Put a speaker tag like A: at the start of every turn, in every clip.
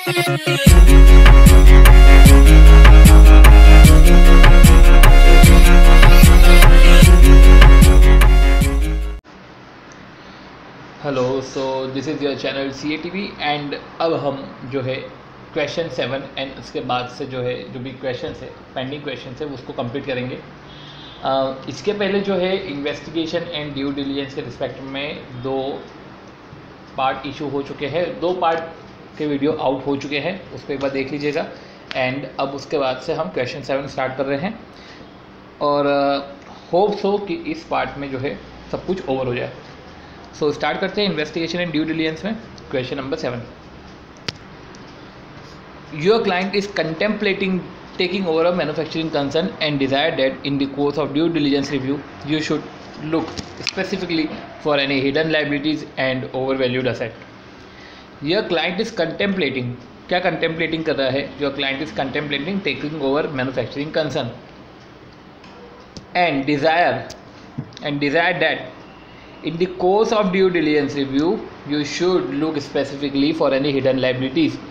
A: Hello, so this is your channel CATV and अब हम जो है क्वेश्चन 7 एंड उसके बाद से जो है जो भी क्वेश्चन है पेंडिंग क्वेश्चन है उसको कंप्लीट करेंगे। इसके पहले जो है इन्वेस्टिगेशन एंड ड्यू डिलिजेंस के रिस्पेक्ट में 2 पार्ट इशू हो चुके हैं, 2 पार्ट के वीडियो आउट हो चुके हैं, उसको एक बार देख लीजिएगा। एंड अब उसके बाद से हम क्वेश्चन 7 स्टार्ट कर रहे हैं और होप्स हो कि इस पार्ट में जो है सब कुछ ओवर हो जाए। सो स्टार्ट करते हैं इन्वेस्टिगेशन एंड ड्यू डिलिजेंस में। Question number 7, your client is contemplating taking over a manufacturing concern and desire that in the course of due diligence review you should look specifically for any hidden liabilities and overvalued asset. Your client is contemplating, क्या contemplating कर रहा है? Your client is contemplating taking over manufacturing concern and desire that in the course of due diligence review you should look specifically for any hidden liabilities.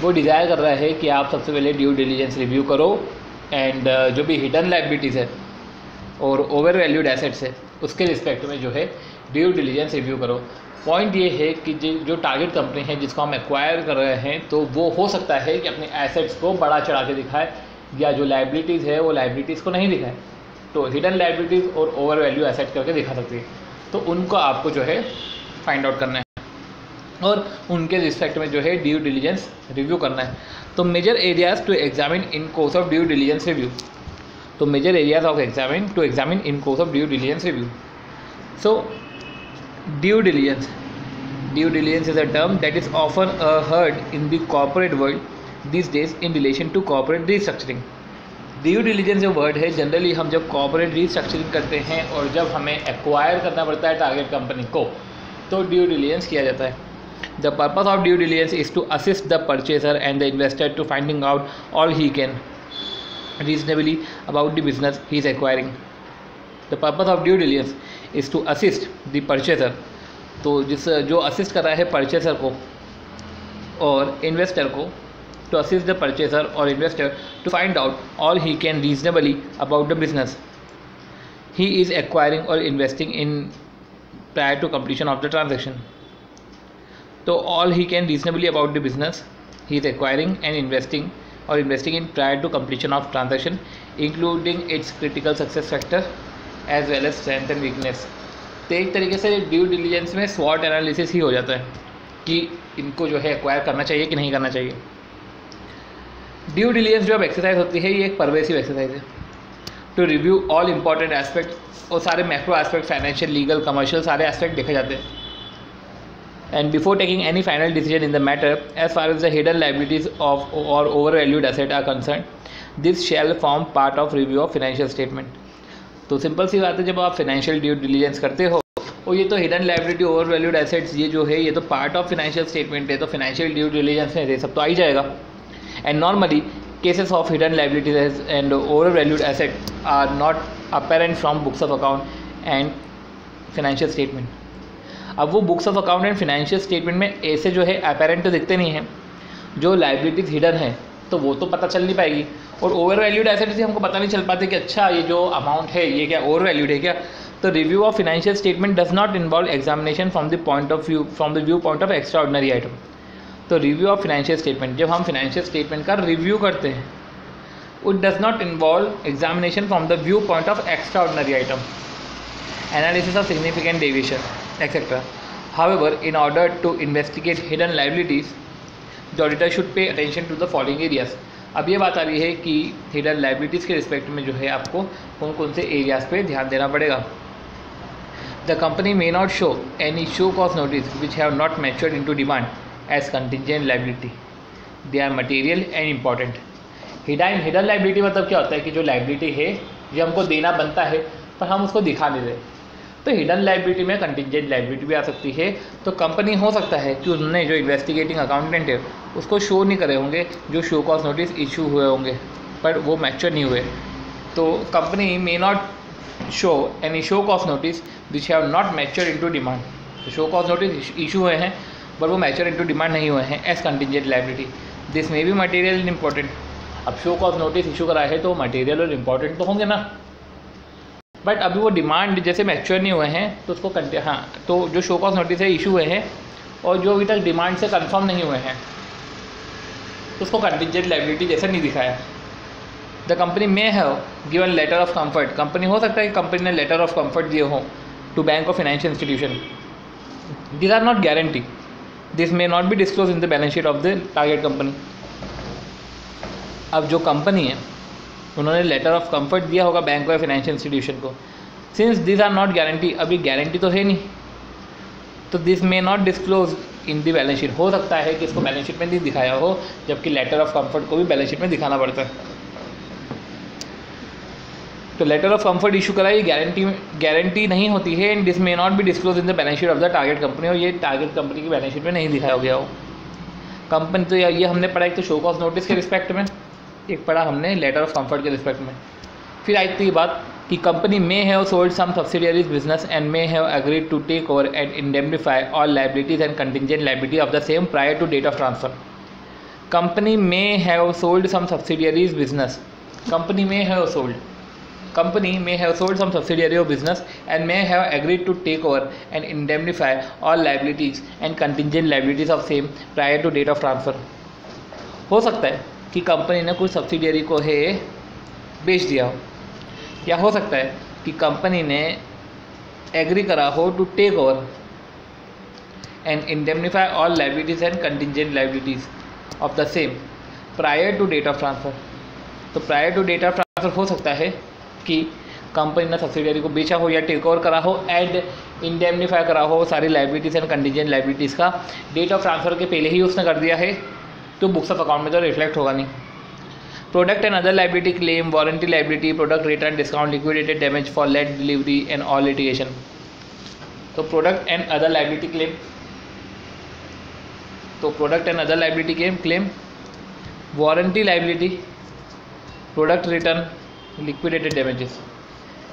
A: वो desire कर रहा है कि आप सबसे पहले ड्यू डिलीजेंस रिव्यू करो एंड जो भी हिडन लाइबिलिटीज़ है और ओवर वैल्यूड एसेट्स है उसके रिस्पेक्ट में जो है ड्यू डिलीजेंस रिव्यू करो। पॉइंट ये है कि जो टारगेट कंपनी है जिसको हम एक्वायर कर रहे हैं तो वो हो सकता है कि अपने एसेट्स को बड़ा चढ़ा के दिखाए या जो लाइबिलिटीज़ है वो लाइबिलिटीज़ को नहीं दिखाए, तो हिडन लाइबिलिटीज़ और ओवर वैल्यू एसेट करके दिखा सकती है। तो उनको आपको जो है फाइंड आउट करना है और उनके रिस्पेक्ट में जो है ड्यू डिलीजेंस रिव्यू करना है। तो major areas to examine in course of due diligence review, तो major areas of examine in course of due diligence review. So due diligence is a term that is often heard in the corporate world these days in relation to corporate restructuring. Due diligence जो word है generally हम जब corporate restructuring करते हैं और जब हमें acquire करना पड़ता है टारगेट कंपनी को तो ड्यू डिलीजेंस किया जाता है। The purpose of due diligence is to assist the purchaser and the investor to finding out all he can reasonably about the business he is acquiring. The purpose of due diligence is to assist the purchaser. तो जो assist कर रहा है purchaser को और investor को, to assist the purchaser or investor to find out all he can reasonably about the business he is acquiring or investing in prior to completion of the transaction. तो all he can reasonably about the business he is acquiring and investing in prior to completion of transaction including its critical success factor as well as strength and weakness. तो एक तरीके से due diligence में स्वॉट analysis ही हो जाता है कि इनको जो है एक्वायर करना चाहिए कि नहीं करना चाहिए। ड्यू डिलीजेंस जो अब एक्सरसाइज होती है ये एक परवेसिव एक्सरसाइज है to review all important aspect और सारे macro aspect financial legal commercial सारे एस्पेक्ट देखे जाते हैं। And before taking any final decision in the matter, as far as the hidden liabilities of or overvalued asset are concerned, this shall form part of review of financial statement. तो simple सी बात है, जब आप financial due diligence करते हो और ये तो हिडन लाइबिलिटी ओवरवैल्यूड एसेट्स ये जो है ये तो पार्ट ऑफ फाइनेंशियल स्टेटमेंट है, तो फाइनेंशियल ड्यू डिलीजेंस में ये सब तो आ ही जाएगा। And normally cases of hidden liabilities and overvalued asset are not apparent from books of account and financial statement. अब वो books of account and financial statement में ऐसे जो है अपेरेंट तो दिखते नहीं हैं, जो लाइबिलिटीज हिडन है तो वो तो पता चल नहीं पाएगी और ओवर वैल्यूड एसेट से हमको पता नहीं चल पाते कि अच्छा ये जो अमाउंट है ये क्या ओवर वैल्यूड है क्या। तो review of financial statement does not involve examination from the view point of extra ordinary item. तो रिव्यू ऑफ फाइनेंशियल स्टेटमेंट जब हम फाइनेंशियल स्टेटमेंट का रिव्यू करते हैं it does not involve examination from the view point of extra ordinary item, analysis of significant deviation, etc. However, in order to investigate hidden liabilities, the auditor should pay attention to the following areas. अब ये बात आ रही है कि hidden liabilities के respect में जो है आपको कौन कौन से एरियाज़ पे ध्यान देना पड़ेगा। The company may not show any show cause notice which have not matured into demand as contingent liability, they are material and important. Hidden liability मतलब क्या होता है कि जो लाइबिलिटी है जो हमको देना बनता है पर हम उसको दिखा नहीं रहे, तो हिडन लाइबिलिटी में कंटिजेंट लाइबिलिटी भी आ सकती है। तो कंपनी हो सकता है कि उन्होंने जो इन्वेस्टिगेटिंग अकाउंटेंट है उसको शो नहीं करे होंगे जो शो कॉस्ट नोटिस इशू हुए होंगे पर वो मैच्योर नहीं हुए, तो company may not show any show cause notice which have not mature into demand. तो शो कॉस्ट नोटिस इशू हुए हैं पर वो मैच्योर इनटू डिमांड नहीं हुए हैं as contingent liability, this may be material and important. अब शो कॉज नोटिस इशू करा है तो मटेरियल और इम्पोर्टेंट तो होंगे ना, बट अभी वो डिमांड जैसे मैच्योर नहीं हुए हैं तो उसको हाँ, तो जो शो कॉज नोटिस है इशू हुए हैं और जो अभी तक डिमांड से कंफर्म नहीं हुए हैं तो उसको कंटिजेंट लायबिलिटी जैसा नहीं दिखाया। The company may have given letter of comfort, company हो सकता है कि कंपनी ने लेटर ऑफ कंफर्ट दिए हों टू बैंक और financial institution. These are not guarantee, this may not be disclose in the balance sheet of the target company. अब जो कंपनी है उन्होंने लेटर ऑफ कंफर्ट दिया होगा बैंक या फाइनेंशियल इंस्टीट्यूशन को, since this are not guarantee, अभी guarantee तो है नहीं, तो this may not disclose in the balance sheet. हो सकता है कि इसको बैलेंस शीट में नहीं दिखाया हो, जबकि लेटर ऑफ कंफर्ट को भी बैलेंस शीट में दिखाना पड़ता है। तो लेटर ऑफ कंफर्ट इशू कराई गारंटी नहीं होती है, and this may not be disclose in the balance sheet of the target company, और ये टारगेट कंपनी की बैलेंस शीट में नहीं दिखाया गया हो। कंपनी तो ये हमने पढ़ा एक तो शो कॉज नोटिस के रिस्पेक्ट में, एक पढ़ा हमने लेटर ऑफ कंफर्ट के रिस्पेक्ट में। फिर आई थी बात कि company may have sold some subsidiaries business and may have agreed to take over and indemnify all liabilities and contingent liability of the same prior to date of transfer. Company may have sold some subsidiaries business, company may have sold some subsidiary of business and may have agreed to take over and indemnify all liabilities and contingent liabilities of same prior to date of transfer। हो सकता है कि company ने कुछ subsidiary को है बेच दिया हो, या हो सकता है कि कंपनी ने एग्री करा हो to take over and indemnify all liabilities and contingent liabilities of the same prior to date of transfer. तो prior to date of transfer हो सकता है कि कंपनी ने सब्सिडियरी को बेचा हो या टेक ओवर करा हो एंड इंडेमनिफाई करा हो सारी लायबिलिटीज़ एंड कंटिजेंट लायबिलिटीज़ का डेट ऑफ ट्रांसफ़र के पहले ही उसने कर दिया है, तो बुक्स ऑफ अकाउंट में तो रिफ्लेक्ट होगा नहीं। Product and other liability claim, warranty liability, product return, discount, liquidated damage for late delivery and all litigation. तो product and other liability claim, तो product and other liability claim, warranty liability, product return, liquidated damages.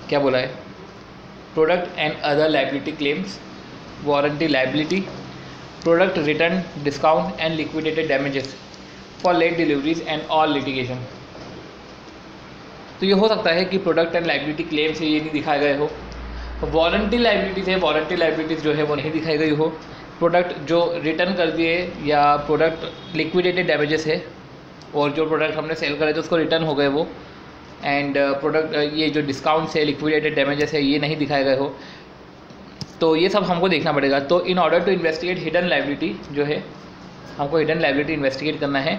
A: क्या बोला है? Product and other liability claims, warranty liability, product return, discount and liquidated damages for late deliveries and all litigation. तो ये हो सकता है कि प्रोडक्ट एंड लायबिलिटी क्लेम से ये नहीं दिखाए गए हो, वारंटी लायबिलिटीज है, वारंटी लायबिलिटीज जो है वो नहीं दिखाई गई हो, प्रोडक्ट जो रिटर्न कर दिए या प्रोडक्ट लिक्विडेटेड डैमेजेस है और जो प्रोडक्ट हमने सेल करे थे उसको रिटर्न हो गए वो, एंड प्रोडक्ट ये जो डिस्काउंट्स है, लिक्विडेटेड डैमेजेस है, ये नहीं दिखाए गए हो। तो ये सब हमको देखना पड़ेगा। तो in order to investigate hidden liability जो है, हमको हिडन लायबिलिटी इन्वेस्टिगेट करना है,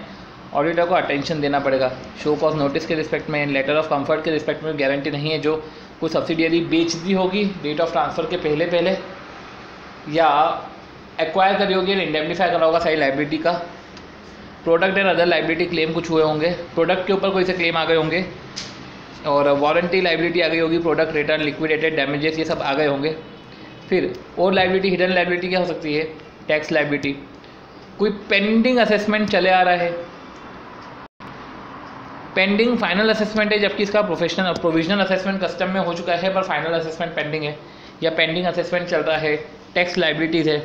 A: ऑडिटर को अटेंशन देना पड़ेगा। शो कॉज नोटिस के रिस्पेक्ट में, लेटर ऑफ कंफर्ट के रिस्पेक्ट में गारंटी नहीं है, जो कुछ सब्सिडियरी बेच दी होगी डेट ऑफ ट्रांसफ़र के पहले या एक्वायर करी होगी, इंडेमनिफाई करा होगा सारी लायबिलिटी का। Product and other liability claim कुछ हुए होंगे, प्रोडक्ट के ऊपर कोई से क्लेम आ गए होंगे, और वारंटी लायबिलिटी आ गई होगी, प्रोडक्ट रिटर्न, लिक्विडेटेड डैमेजेस ये सब आ गए होंगे। फिर और लायबिलिटी, हिडन लायबिलिटी क्या हो सकती है? टैक्स लायबिलिटी, कोई पेंडिंग असेसमेंट चले आ रहा है, पेंडिंग फाइनल असेसमेंट है जबकि इसका प्रोविजनल असेसमेंट कस्टम में हो चुका है पर फाइनल असेसमेंट पेंडिंग है, या पेंडिंग असेसमेंट चल रहा है, टैक्स लायबिलिटीज़ है।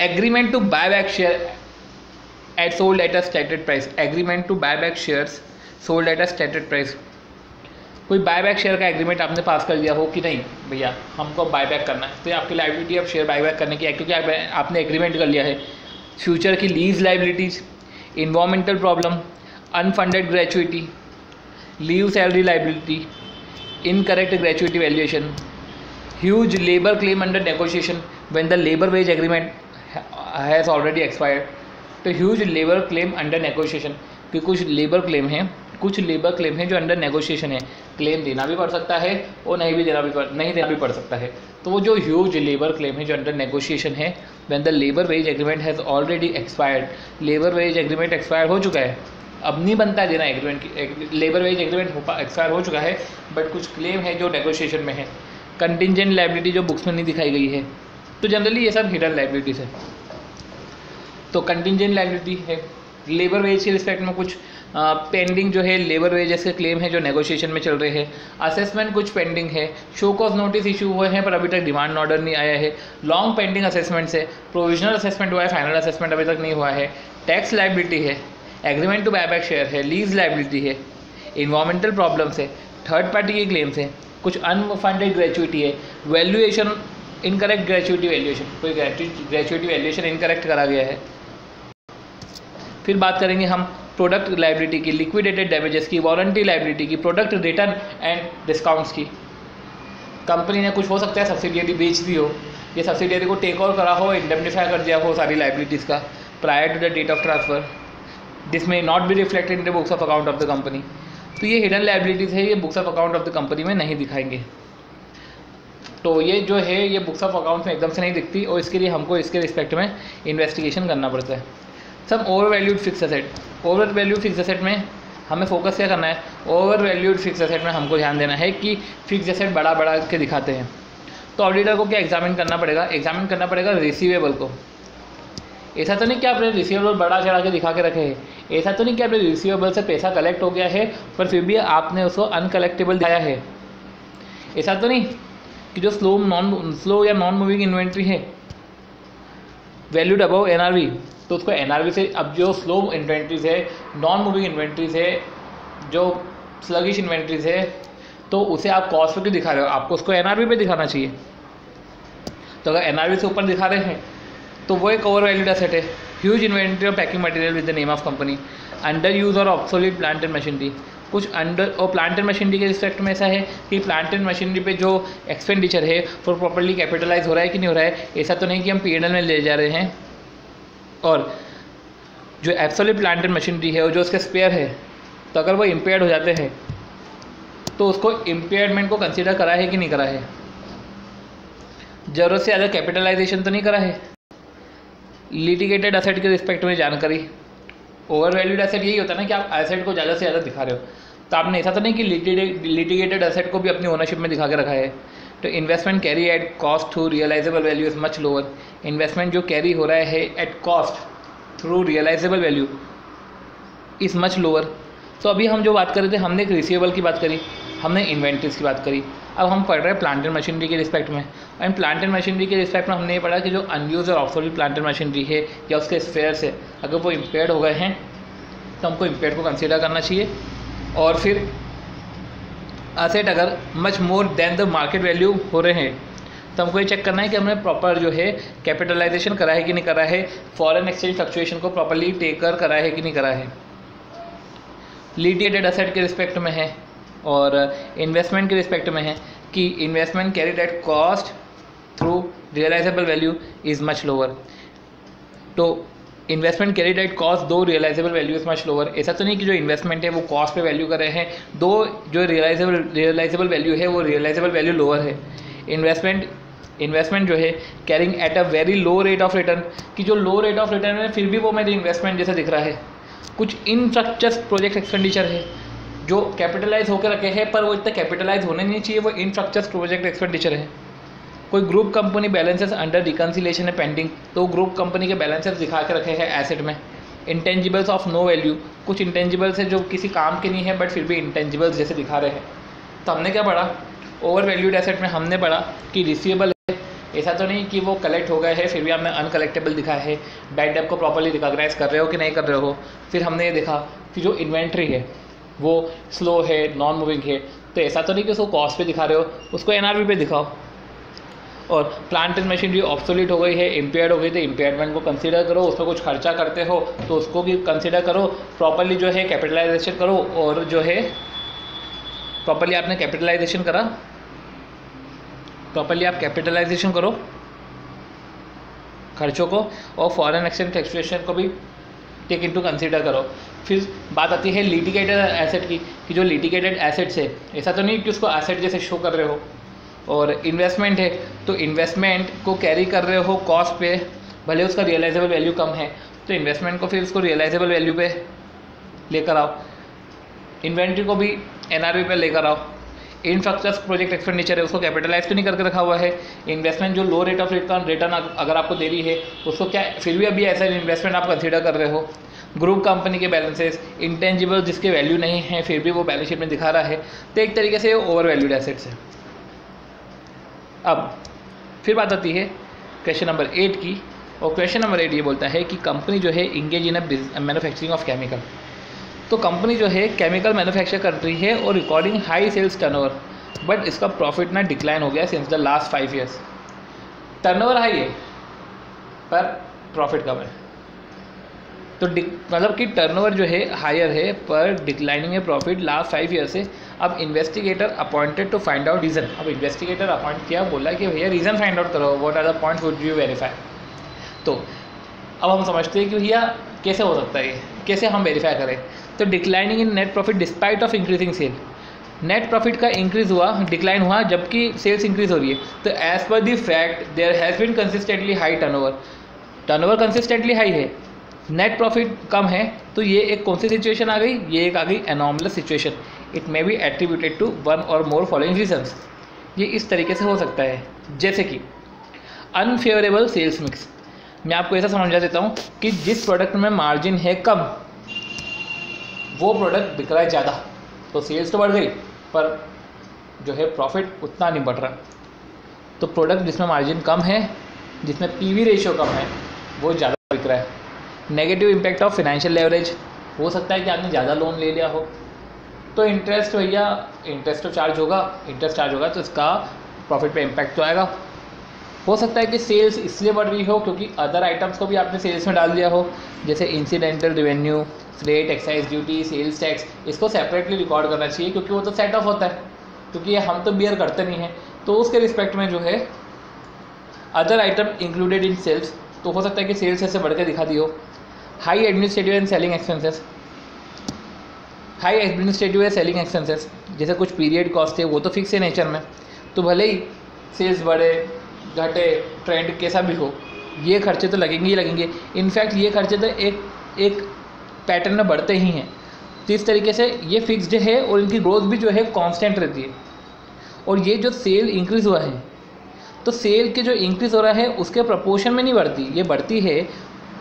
A: Agreement to buy back share at sold at a stated price, agreement to buy back shares sold at a stated price, कोई बाय बैक शेयर का agreement आपने pass कर दिया हो कि नहीं भैया हमको बाय बैक करना है, तो आपकी लायबिलिटी अब शेयर बाय बैक करने की है क्योंकि आपने एग्रीमेंट कर लिया है। फ्यूचर की lease liabilities, environmental problem, unfunded gratuity, leave salary liability, incorrect gratuity valuation, huge labour claim under negotiation when the labour wage agreement has already expired. तो huge labour claim under negotiation, कि कुछ labour claim हैं जो under negotiation है, claim देना भी पड़ सकता है और नहीं देना भी पड़ सकता है। तो वो जो ह्यूज लेबर क्लेम है जो अंडर नेगोशिएशन है, when the labour wage agreement has already expired, labour wage agreement expire हो चुका है, अब नहीं बनता है देना एग्रीमेंट की, लेबर वेज एग्रीमेंट एक्सपायर हो चुका है बट कुछ क्लेम है जो नेगोशिएशन में है। कंटिजेंट लायबिलिटी जो बुक्स में नहीं दिखाई गई है, तो जनरली ये सब हिडन लायबिलिटीज़ है। तो कंटिजेंट लायबिलिटी है, लेबर वेज के रिस्पेक्ट में कुछ पेंडिंग जो है लेबर वेजेस के क्लेम है जो नेगोशिएशन में चल रहे हैं, असेसमेंट कुछ पेंडिंग है, शो कॉज नोटिस इशू हुए हैं पर अभी तक डिमांड ऑर्डर नहीं आया है, लॉन्ग पेंडिंग असेसमेंट्स है, प्रोविजनल असेसमेंट हुआ है, फाइनल असेसमेंट अभी तक नहीं हुआ है, टैक्स लाइबिलिटी है, एग्रीमेंट टू बायबैक शेयर है, लीज लाइबिलिटी है, इन्वायरमेंटल प्रॉब्लम्स है, थर्ड पार्टी के क्लेम्स हैं, कुछ अनफंडेड ग्रेचुइटी है, वैल्यूएशन इनकरेक्ट ग्रेचुइटी वैल्यूएशन, कोई ग्रेचुइटी वैल्यूएशन इनकरेक्ट करा गया है। फिर बात करेंगे हम प्रोडक्ट लाइबिलिटी की, लिक्विडेटेड डैमेजेस की, वारंटी लाइबिलिटी की, प्रोडक्ट रिटर्न एंड डिस्काउंट्स की। कंपनी ने कुछ हो सकता है सब्सिडियरी बेच दी हो, ये सब्सिडियरी को टेक ओवर करा हो, इंडेमनिफाई कर दिया हो सारी लाइबिलिटीज़ का prior to the date of transfer, this may not be reflected in the books of account of the company. तो ये हिडन लाइबिलिटीज़ है, ये books of account of the company में नहीं दिखाएंगे। तो ये जो है ये बुक्स ऑफ अकाउंट में एकदम से नहीं दिखती और इसके लिए हमको इसके रिस्पेक्ट में इन्वेस्टिगेशन करना पड़ता है। सब over valued fix asset, over valued fix asset में हमें फोकस क्या करना है, ओवर वैल्यूड फिक्स एसेट में हमको ध्यान देना है कि फिक्स एसेट बड़ा बड़ा के दिखाते हैं। तो ऑडिटर को क्या एग्जामिन करना पड़ेगा, एग्जामिन करना पड़ेगा रिसीवेबल को। ऐसा तो नहीं कि आपने रिसीवेबल बड़ा चढ़ा के दिखा के रखे हैं, ऐसा तो नहीं कि आपने रिसीवेबल से पैसा कलेक्ट हो गया है पर फिर भी आपने उसको अनकलेक्टेबल दिखाया है। ऐसा तो नहीं कि जो स्लो या नॉन मूविंग इन्वेंट्री है वैल्यूड अबव एनआरवी, तो उसको एनआरवी से, अब जो स्लो इन्वेंट्रीज है, नॉन मूविंग इन्वेंट्रीज है, जो स्लगिश इन्वेंट्रीज है, तो उसे आप कॉस्ट पे क्यों दिखा रहे हो, आपको उसको एनआरवी पे दिखाना चाहिए। तो अगर एनआरवी से ऊपर दिखा रहे हैं तो वो एक ओवर वैल्यूड एसेट है। Huge inventory of packing material with the name of company, under use और ऑब्सोलीट प्लांट एंड मशीनरी। कुछ अंडर और प्लांट एंड मशीनरी के रिस्पेक्ट में ऐसा है कि प्लांट एंड मशीनरी पे जो एक्सपेंडिचर है वो प्रॉपर्ली कैपिटलाइज हो रहा है कि नहीं हो रहा है। ऐसा तो नहीं कि हम पीएनएल में ले जा रहे हैं। और जो एब्सोल्यूट प्लांट एंड मशीनरी है और जो उसके स्पेयर है, तो अगर वो इम्पेयर्ड हो जाते हैं तो उसको इम्पेयरमेंट को कंसीडर करा है कि नहीं करा है। ज़रूरत से ज़्यादा कैपिटलाइजेशन तो नहीं करा है। लिटिगेटेड एसेट के रिस्पेक्ट में जानकारी, ओवर वैल्यूड एसेट यही होता है ना कि आप एसेट को ज़्यादा से ज़्यादा दिखा रहे हो। तो आपने ऐसा तो नहीं कि लिटिगेटेड एसेट को भी अपनी ओनरशिप में दिखा के रखा है। तो investment carry at cost through realisable value is much lower. Investment जो कैरी हो रहा है at cost through realisable value is much lower. तो अभी हम जो बात कर रहे थे, हमने एक रिसीवेबल की बात करी, हमने इन्वेंट्रीज की बात करी। अब हम पढ़ रहे हैं प्लांट एंड मशीनरी के रिस्पेक्ट में। एंड प्लांट एंड मशीनरी के रिस्पेक्ट में हमने ये पढ़ा कि जो अनयूज और ऑब्सोल्यूट प्लांट एंड मशीनरी है या उसके स्पेयर्स है, अगर वो इम्पेयर्ड हो गए हैं तो हमको इम्पेयर्ड को कंसीडर करना चाहिए। और फिर एसेट अगर much more than the market value हो रहे हैं तो हमको ये चेक करना है कि हमने प्रॉपर जो है कैपिटलाइजेशन करा है कि नहीं करा है, फॉरेन एक्सचेंज फ्लक्चुएशन को प्रॉपरली टेक कर करा है कि नहीं करा है। लिटिगेटेड एसेट के रिस्पेक्ट में है और इन्वेस्टमेंट के रिस्पेक्ट में है कि investment carried at cost through realisable value is much lower. तो investment carried at cost through realisable value is much lower. ऐसा तो नहीं कि जो इन्वेस्टमेंट है वो कॉस्ट पे वैल्यू कर रहे हैं, दो जो रियलाइजेबल वैल्यू है वो रियलाइजेबल वैल्यू लोअर है। इन्वेस्टमेंट जो है carrying at a very low rate of return, कि जो लो रेट ऑफ रिटर्न है फिर भी वो मेरी इन्वेस्टमेंट जैसे दिख रहा है। कुछ इंफ्रास्ट्रक्चर प्रोजेक्ट एक्सपेंडिचर है जो कैपिटलाइज होकर रखे हैं पर वो इतना कैपिटलाइज होने नहीं चाहिए, वो इंफ्रास्ट्रक्चर प्रोजेक्ट एक्सपेंडिचर है। कोई group company balances under reconciliation है पेंडिंग, तो ग्रुप कंपनी के बैलेंसेस दिखा के रखे हैं एसेट में। इंटेंजिबल्स ऑफ नो वैल्यू, कुछ इंटेंजिबल्स है जो किसी काम के नहीं है बट फिर भी इंटेंजिबल्स जैसे दिखा रहे हैं। तो हमने क्या पढ़ा, ओवर वैल्यूड एसेट में हमने पढ़ा कि रिसीवेबल है, ऐसा तो नहीं कि वो कलेक्ट हो गए हैं फिर भी हमने अनकलेक्टेबल दिखाया है, बैड डेट को प्रॉपर्ली रिकॉग्नाइज कर रहे हो कि नहीं कर रहे हो। फिर हमने ये देखा कि जो इन्वेंट्री है वो स्लो है, नॉन मूविंग है, तो ऐसा तो नहीं कि उसको कॉस्ट पे दिखा रहे हो, उसको एनआरवी पे दिखाओ। और प्लांट एंड मशीनरी ऑब्सोलीट हो गई है, इम्पेयर्ड हो गई, तो इम्पेयरमेंट को कंसीडर करो। उसमें कुछ खर्चा करते हो तो उसको भी कंसीडर करो, प्रॉपर्ली जो है कैपिटलाइजेशन करो। और जो है प्रॉपर्ली आपने कैपिटलाइजेशन करा, प्रॉपर्ली आप कैपिटलाइजेशन करो खर्चों को, और फॉरेन एक्सचेंज फ्लक्चुएशन को भी टेक इनटू कंसीडर करो। फिर बात आती है लिटिगेटेड एसेट की, कि जो लिटिगेटेड एसेट्स है ऐसा तो नहीं कि उसको एसेट जैसे शो कर रहे हो। और इन्वेस्टमेंट है तो इन्वेस्टमेंट को कैरी कर रहे हो कॉस्ट पे, भले उसका रियलाइजेबल वैल्यू कम है तो इन्वेस्टमेंट को फिर उसको रियलाइजेबल वैल्यू पे लेकर आओ। इन्वेंट्री को भी एनआरवी पे लेकर आओ। इंफ्रास्ट्रक्चर प्रोजेक्ट एक्सपेंडिचर है उसको कैपिटलाइज तो नहीं करके रखा हुआ है। इन्वेस्टमेंट जो लो रेट ऑफ रिटर्न अगर आपको दे रही है उसको क्या फिर भी अभी ऐसा इन्वेस्टमेंट आप कंसीडर कर रहे हो। ग्रुप कंपनी के बैलेंसेस इंटेंजिबल जिसके वैल्यू नहीं है फिर भी वो बैलेंस शीट में दिखा रहा है, तो एक तरीके से ओवर वैल्यूड एसेट्स है। अब फिर बात आती है क्वेश्चन नंबर 8 की, और क्वेश्चन नंबर 8 ये बोलता है कि कंपनी जो है engage in manufacturing of chemical. तो कंपनी जो है केमिकल मैन्युफैक्चर कर रही है और recording high sales turnover, but इसका प्रॉफिट ना डिक्लाइन हो गया since the last 5 years. Turnover high है पर प्रॉफिट कम है, तो मतलब कि टर्नओवर जो है हायर है पर डिक्लाइनिंग है प्रॉफिट लास्ट 5 ईयर से। अब investigator appointed to find out reason. अब इन्वेस्टिगेटर अपॉइंट किया, बोला कि भैया रीज़न फाइंड आउट करो, what are the points would you verify. तो अब हम समझते हैं कि भैया कैसे हो सकता है, कैसे हम वेरीफाई करें। तो declining in net profit despite of increasing sale. Net profit का इंक्रीज हुआ, डिक्लाइन हुआ, जबकि सेल्स इंक्रीज हो रही है। तो as per the fact there has been consistently high turnover. Turnover consistently high है, नेट प्रॉफिट कम है, तो ये एक कौन सी सिचुएशन आ गई, ये एक आ गई anomalous situation. It may be attributed to one or more following reasons. ये इस तरीके से हो सकता है, जैसे कि अनफेवरेबल सेल्स मिक्स। मैं आपको ऐसा समझा देता हूँ कि जिस प्रोडक्ट में मार्जिन है कम, वो प्रोडक्ट बिक रहा है ज़्यादा, तो सेल्स तो बढ़ गई पर जो है प्रॉफिट उतना नहीं बढ़ रहा। तो प्रोडक्ट जिसमें मार्जिन कम है, जिसमें पीवी रेशियो कम है, वो ज़्यादा बिक रहा है। Negative impact of financial leverage. हो सकता है कि आपने ज़्यादा लोन ले लिया हो, तो इंटरेस्ट भैया इंटरेस्ट तो चार्ज होगा, इंटरेस्ट चार्ज होगा तो इसका प्रॉफिट पे इम्पैक्ट तो आएगा। हो सकता है कि सेल्स इसलिए बढ़ रही हो क्योंकि अदर आइटम्स को भी आपने सेल्स में डाल दिया हो, जैसे incidental revenue, freight, excise duty, sales tax. इसको सेपरेटली रिकॉर्ड करना चाहिए क्योंकि वो तो सेट ऑफ होता है, क्योंकि ये हम तो बियर करते नहीं हैं। तो उसके रिस्पेक्ट में जो है other item included in sales, तो हो सकता है कि सेल्स ऐसे बढ़ के दिखा दी हो। High administrative and selling expenses. High administrative and selling expenses जैसे कुछ पीरियड कॉस्ट है, वो तो फिक्स है नेचर में, तो भले ही सेल्स बढ़े घटे, ट्रेंड कैसा भी हो, ये खर्चे तो लगेंगे ही लगेंगे। इनफैक्ट ये खर्चे तो एक पैटर्न में बढ़ते ही हैं। तो इस तरीके से ये फिक्स्ड है और इनकी ग्रोथ भी जो है कांस्टेंट रहती है। और ये जो सेल इंक्रीज़ हुआ है, तो सेल के जो इंक्रीज़ हो रहा है उसके प्रपोर्शन में नहीं बढ़ती, ये बढ़ती है।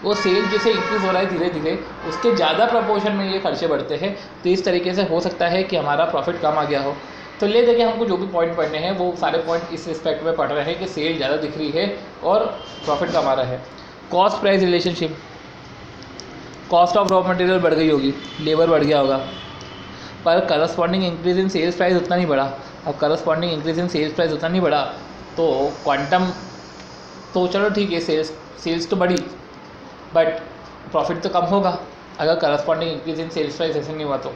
A: वो सेल जैसे इंक्रीज़ हो रहा है धीरे धीरे, उसके ज़्यादा प्रपोर्शन में ये खर्चे बढ़ते हैं। तो इस तरीके से हो सकता है कि हमारा प्रॉफिट कम आ गया हो। तो ले देखिए, हमको जो भी पॉइंट पढ़ने हैं वो सारे पॉइंट इस रिस्पेक्ट में पढ़ रहे हैं कि सेल ज़्यादा दिख रही है और प्रॉफिट कम आ रहा है। Cost price relationship. Cost of raw material बढ़ गई होगी, लेबर बढ़ गया होगा, पर corresponding increase in sales price उतना नहीं बढ़ा। अब corresponding increase in sales price उतना नहीं बढ़ा तो क्वांटम तो चलो ठीक है, सेल्स तो बढ़ी बट प्रॉफिट तो कम होगा अगर corresponding increase in sales price ऐसे नहीं हुआ तो।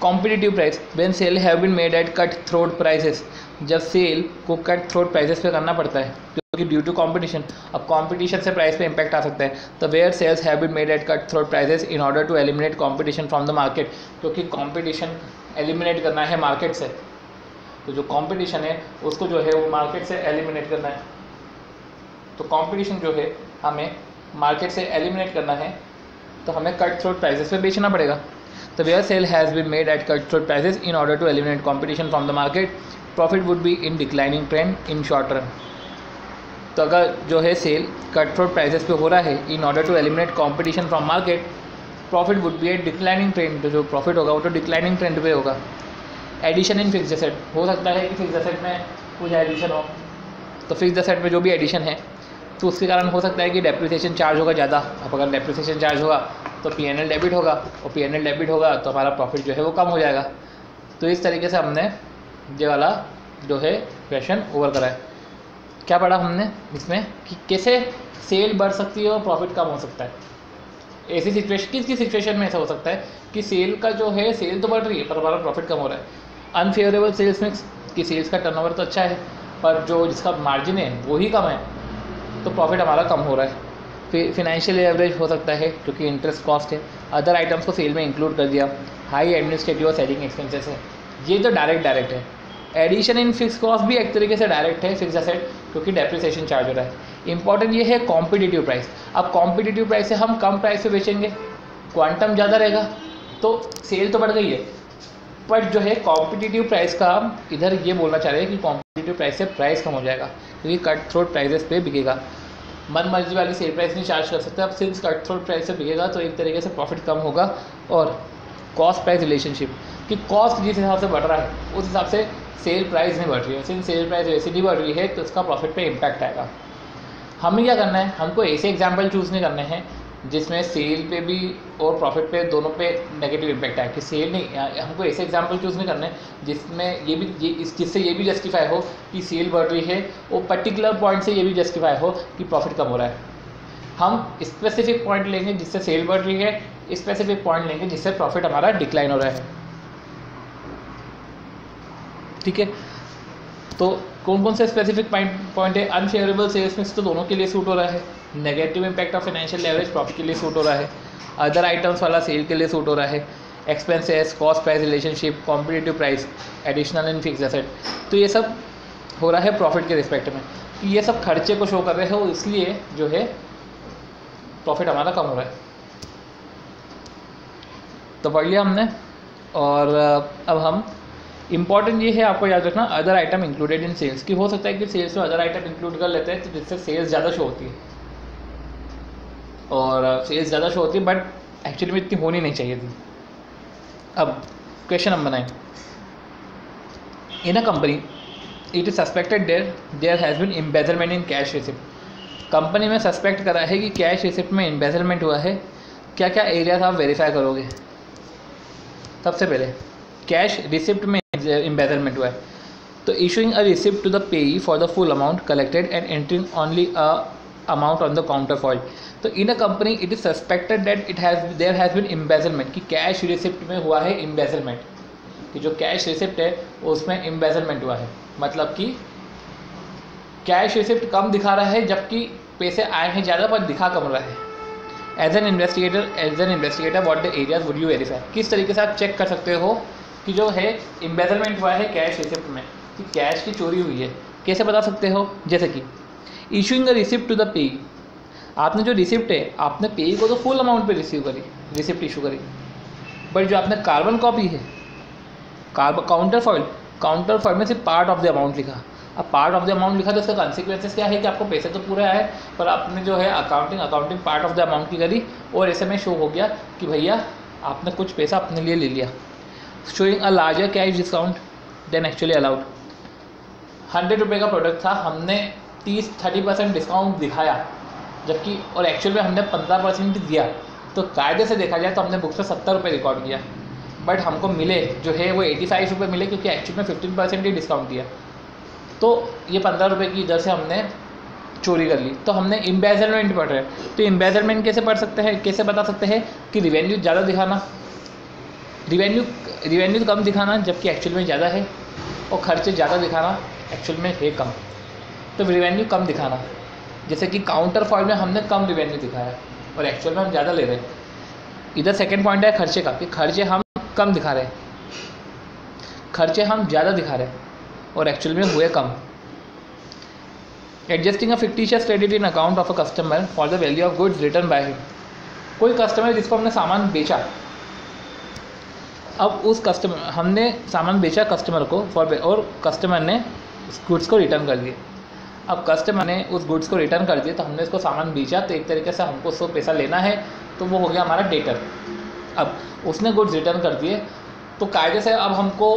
A: Competitive price. When sale have been made at cut throat prices. जब सेल को कट थ्रोट प्राइसेस पे करना पड़ता है क्योंकि ड्यू टू कॉम्पिटिशन, अब कॉम्पिटिशन से प्राइस पे इम्पैक्ट आ सकता है। तो where sales have been made at cut throat prices in order to eliminate competition from the market. क्योंकि कॉम्पिटिशन एलिमिनेट करना है मार्केट से, तो जो कॉम्पिटिशन है उसको जो है वो मार्केट से एलिमिनेट करना है। तो कॉम्पिटिशन जो है हमें मार्केट से एलिमिनेट करना है, तो हमें कट थ्रोट प्राइसेस पे बेचना पड़ेगा। तो where sale has been made at cut throat prices in order to eliminate competition from the market, profit would be in declining trend in short run. तो अगर जो है सेल कट थ्रोट प्राइसेस पे हो रहा है in order to eliminate competition from market, profit would be a declining trend. तो जो प्रॉफिट होगा वो तो डिक्लाइनिंग ट्रेंड पे होगा। Addition in fixed asset. हो सकता है कि फिक्स्ड एसेट में कुछ एडिशन हो, तो फिक्स्ड एसेट में जो भी एडिशन है तो उसके कारण हो सकता है कि डेप्रिसिएशन चार्ज होगा ज़्यादा। अब अगर डेप्रिसिएशन चार्ज होगा तो पीएनएल डेबिट होगा, और पीएनएल डेबिट होगा तो हमारा प्रॉफिट जो है वो कम हो जाएगा। तो इस तरीके से हमने ये वाला जो है क्वेश्चन ओवर करा है। क्या पढ़ा हमने इसमें कि कैसे सेल बढ़ सकती है और प्रॉफिट कम हो सकता है। ऐसी सिचुएशन, किसकी सिचुएशन में ऐसा हो सकता है कि सेल का जो है सेल तो बढ़ रही है पर हमारा प्रॉफिट कम हो रहा है। अनफेवरेबल सेल्स मिक्स, कि सेल्स का टर्नओवर तो अच्छा है पर जो जिसका मार्जिन है वो ही कम है, तो प्रॉफिट हमारा कम हो रहा है। फिर फिनेंशियल एवरेज हो सकता है क्योंकि इंटरेस्ट कॉस्ट है, अदर आइटम्स को सेल में इंक्लूड कर दिया। हाई एडमिनिस्ट्रेटिव और सेलिंग एक्सपेंसेस है, ये तो डायरेक्ट है। एडिशन इन फिक्स कॉस्ट भी एक तरीके से डायरेक्ट है, फिक्स एसेट, क्योंकि डेप्रिसिएशन चार्ज हो रहा है। इंपॉर्टेंट ये है कॉम्पिटिटिव प्राइस। अब कॉम्पिटिटिव प्राइस से हम कम प्राइस पे बेचेंगे, क्वांटम ज़्यादा रहेगा, तो सेल तो बढ़ गई है, बट जो है कॉम्पिटिटिव प्राइस का इधर ये बोलना चाह रहे हैं कि कॉम्पिटिटिव प्राइस से प्राइस कम हो जाएगा क्योंकि कट थ्रोट प्राइसेस पे बिकेगा। मन मर्जी वाली सेल प्राइस नहीं चार्ज कर सकते। अब सिंस कट थ्रोट प्राइस से बिकेगा तो एक तरीके से प्रॉफिट कम होगा। और कॉस्ट प्राइस रिलेशनशिप, कि कॉस्ट जिस हिसाब से बढ़ रहा है उस हिसाब से सेल प्राइस नहीं बढ़ रही है। सिंस सेल प्राइस वैसे नहीं बढ़ रही है तो इसका प्रॉफिट पे इम्पैक्ट आएगा। हमें क्या करना है, हमको ऐसे एग्जाम्पल चूज़ नहीं करने हैं जिसमें सेल पे भी और प्रॉफिट पे दोनों पे नेगेटिव इम्पैक्ट आए, कि सेल नहीं, हमको ऐसे एग्जाम्पल चूज़ नहीं करने जिसमें जिससे ये भी जस्टिफाई हो कि सेल बढ़ रही है और पर्टिकुलर पॉइंट से ये भी जस्टिफाई हो कि प्रॉफिट कम हो रहा है। हम स्पेसिफिक पॉइंट लेंगे जिससे सेल बढ़ रही है, स्पेसिफिक पॉइंट लेंगे जिससे प्रॉफिट हमारा डिक्लाइन हो रहा है। ठीक है, तो कौन कौन से स्पेसिफिक पॉइंट है? अनफेवरेबल सेल्स मिक्स तो दोनों के लिए सूट हो रहा है, negative impact of financial leverage profit के लिए सूट हो रहा है, अदर आइटम्स वाला सेल के लिए सूट हो रहा है, expenses, cost price relationship, competitive price, additional and fix asset, तो ये सब हो रहा है प्रॉफिट के रिस्पेक्ट में। तो ये सब खर्चे को शो कर रहे हो, इसलिए जो है प्रॉफिट हमारा कम हो रहा है। तो पढ़ लिया हमने। और अब हम इंपॉर्टेंट ये है आपको याद रखना, other item included in sales, कि हो सकता है कि सेल्स में अदर आइटम इंक्लूड कर लेते हैं तो जिससे सेल्स ज़्यादा शो होती है, और सेल्स ज़्यादा शो होती है बट एक्चुअली में इतनी होनी नहीं चाहिए थी। अब question number 9, in a company it is suspected there has been embezzlement in cash receipt. Company में सस्पेक्ट करा है कि कैश रिसिप्ट में एम्बेजलमेंट हुआ है, क्या क्या एरियाज आप वेरीफाई करोगे? सबसे पहले कैश रिसिप्ट में एम्बेजलमेंट हुआ है, तो issuing a receipt to the payee for the full amount collected and entering only a amount on the counterfoil. तो in a company it is suspected that there has been embezzlement, कि cash receipt में हुआ है embezzlement, कि जो cash receipt है उसमें embezzlement हुआ है, मतलब कि कैश रिसिप्ट कम दिखा रहा है जबकि पैसे आए हैं ज़्यादा पर दिखा कम रहा है। As an investigator what the areas would you verify? किस तरीके से आप चेक कर सकते हो कि जो है एम्बेजलमेंट हुआ है कैश रिसिप्ट में, कि कैश की चोरी हुई है, कैसे बता सकते हो? जैसे कि issuing a receipt to the pay, आपने जो रिसिप्ट है आपने पे को तो फुल अमाउंट पे रिसीव करी, रिसिप्ट इशू करी, बट जो आपने कार्बन कॉपी है, काउंटर फॉइल में सिर्फ पार्ट ऑफ द अमाउंट लिखा। अब पार्ट ऑफ द अमाउंट लिखा तो इसका कॉन्सिक्वेंसेस क्या है कि आपको पैसे तो पूरे आए, पर आपने जो है accounting part of the amount की करी और ऐसे में शो हो गया कि भैया आपने कुछ पैसा अपने लिए ले लिया। Showing a larger cash discount than actually allowed. 100 रुपये का प्रोडक्ट था, हमने 30% डिस्काउंट दिखाया, जबकि और एक्चुअल में हमने 15% दिया, तो कायदे से देखा जाए तो हमने बुक्स पे 70 रुपये रिकॉर्ड किया, बट हमको मिले जो है वो 85 रुपये मिले, क्योंकि एक्चुअल में 15% ही डिस्काउंट दिया। तो ये 15 रुपये की इधर से हमने चोरी कर ली, तो हमने एम्बेजलमेंट पढ़ रहे हैं। तो एम्बेजलमेंट कैसे पढ़ सकते हैं, कैसे बता सकते हैं कि रिवेन्यू ज़्यादा दिखाना, रिवेन्यू कम दिखाना जबकि एक्चुअल में ज़्यादा है, और खर्चे ज़्यादा दिखाना एक्चुअल में है कम। तो रिवेन्यू कम दिखाना, जैसे कि काउंटर फॉइल में हमने कम रिवेन्यू दिखाया और एक्चुअल में हम ज़्यादा ले रहे हैं। इधर सेकेंड पॉइंट है खर्चे का, कि खर्चे हम कम दिखा रहे हैं, खर्चे हम ज़्यादा दिखा रहे हैं और एक्चुअल में हुए कम। Adjusting a fictitious credit in account of a customer for the value of goods return by him. कोई कस्टमर जिसको हमने सामान बेचा, अब उस कस्टमर हमने सामान बेचा कस्टमर को और कस्टमर ने उस गुड्स को रिटर्न कर दिए। अब कस्टमर ने उस गुड्स को रिटर्न कर दिया, तो हमने उसको सामान बेचा, तो एक तरीके से हमको उसको पैसा लेना है, तो वो हो गया हमारा डेटर। अब उसने गुड्स रिटर्न कर दिए, तो कायदे से अब हमको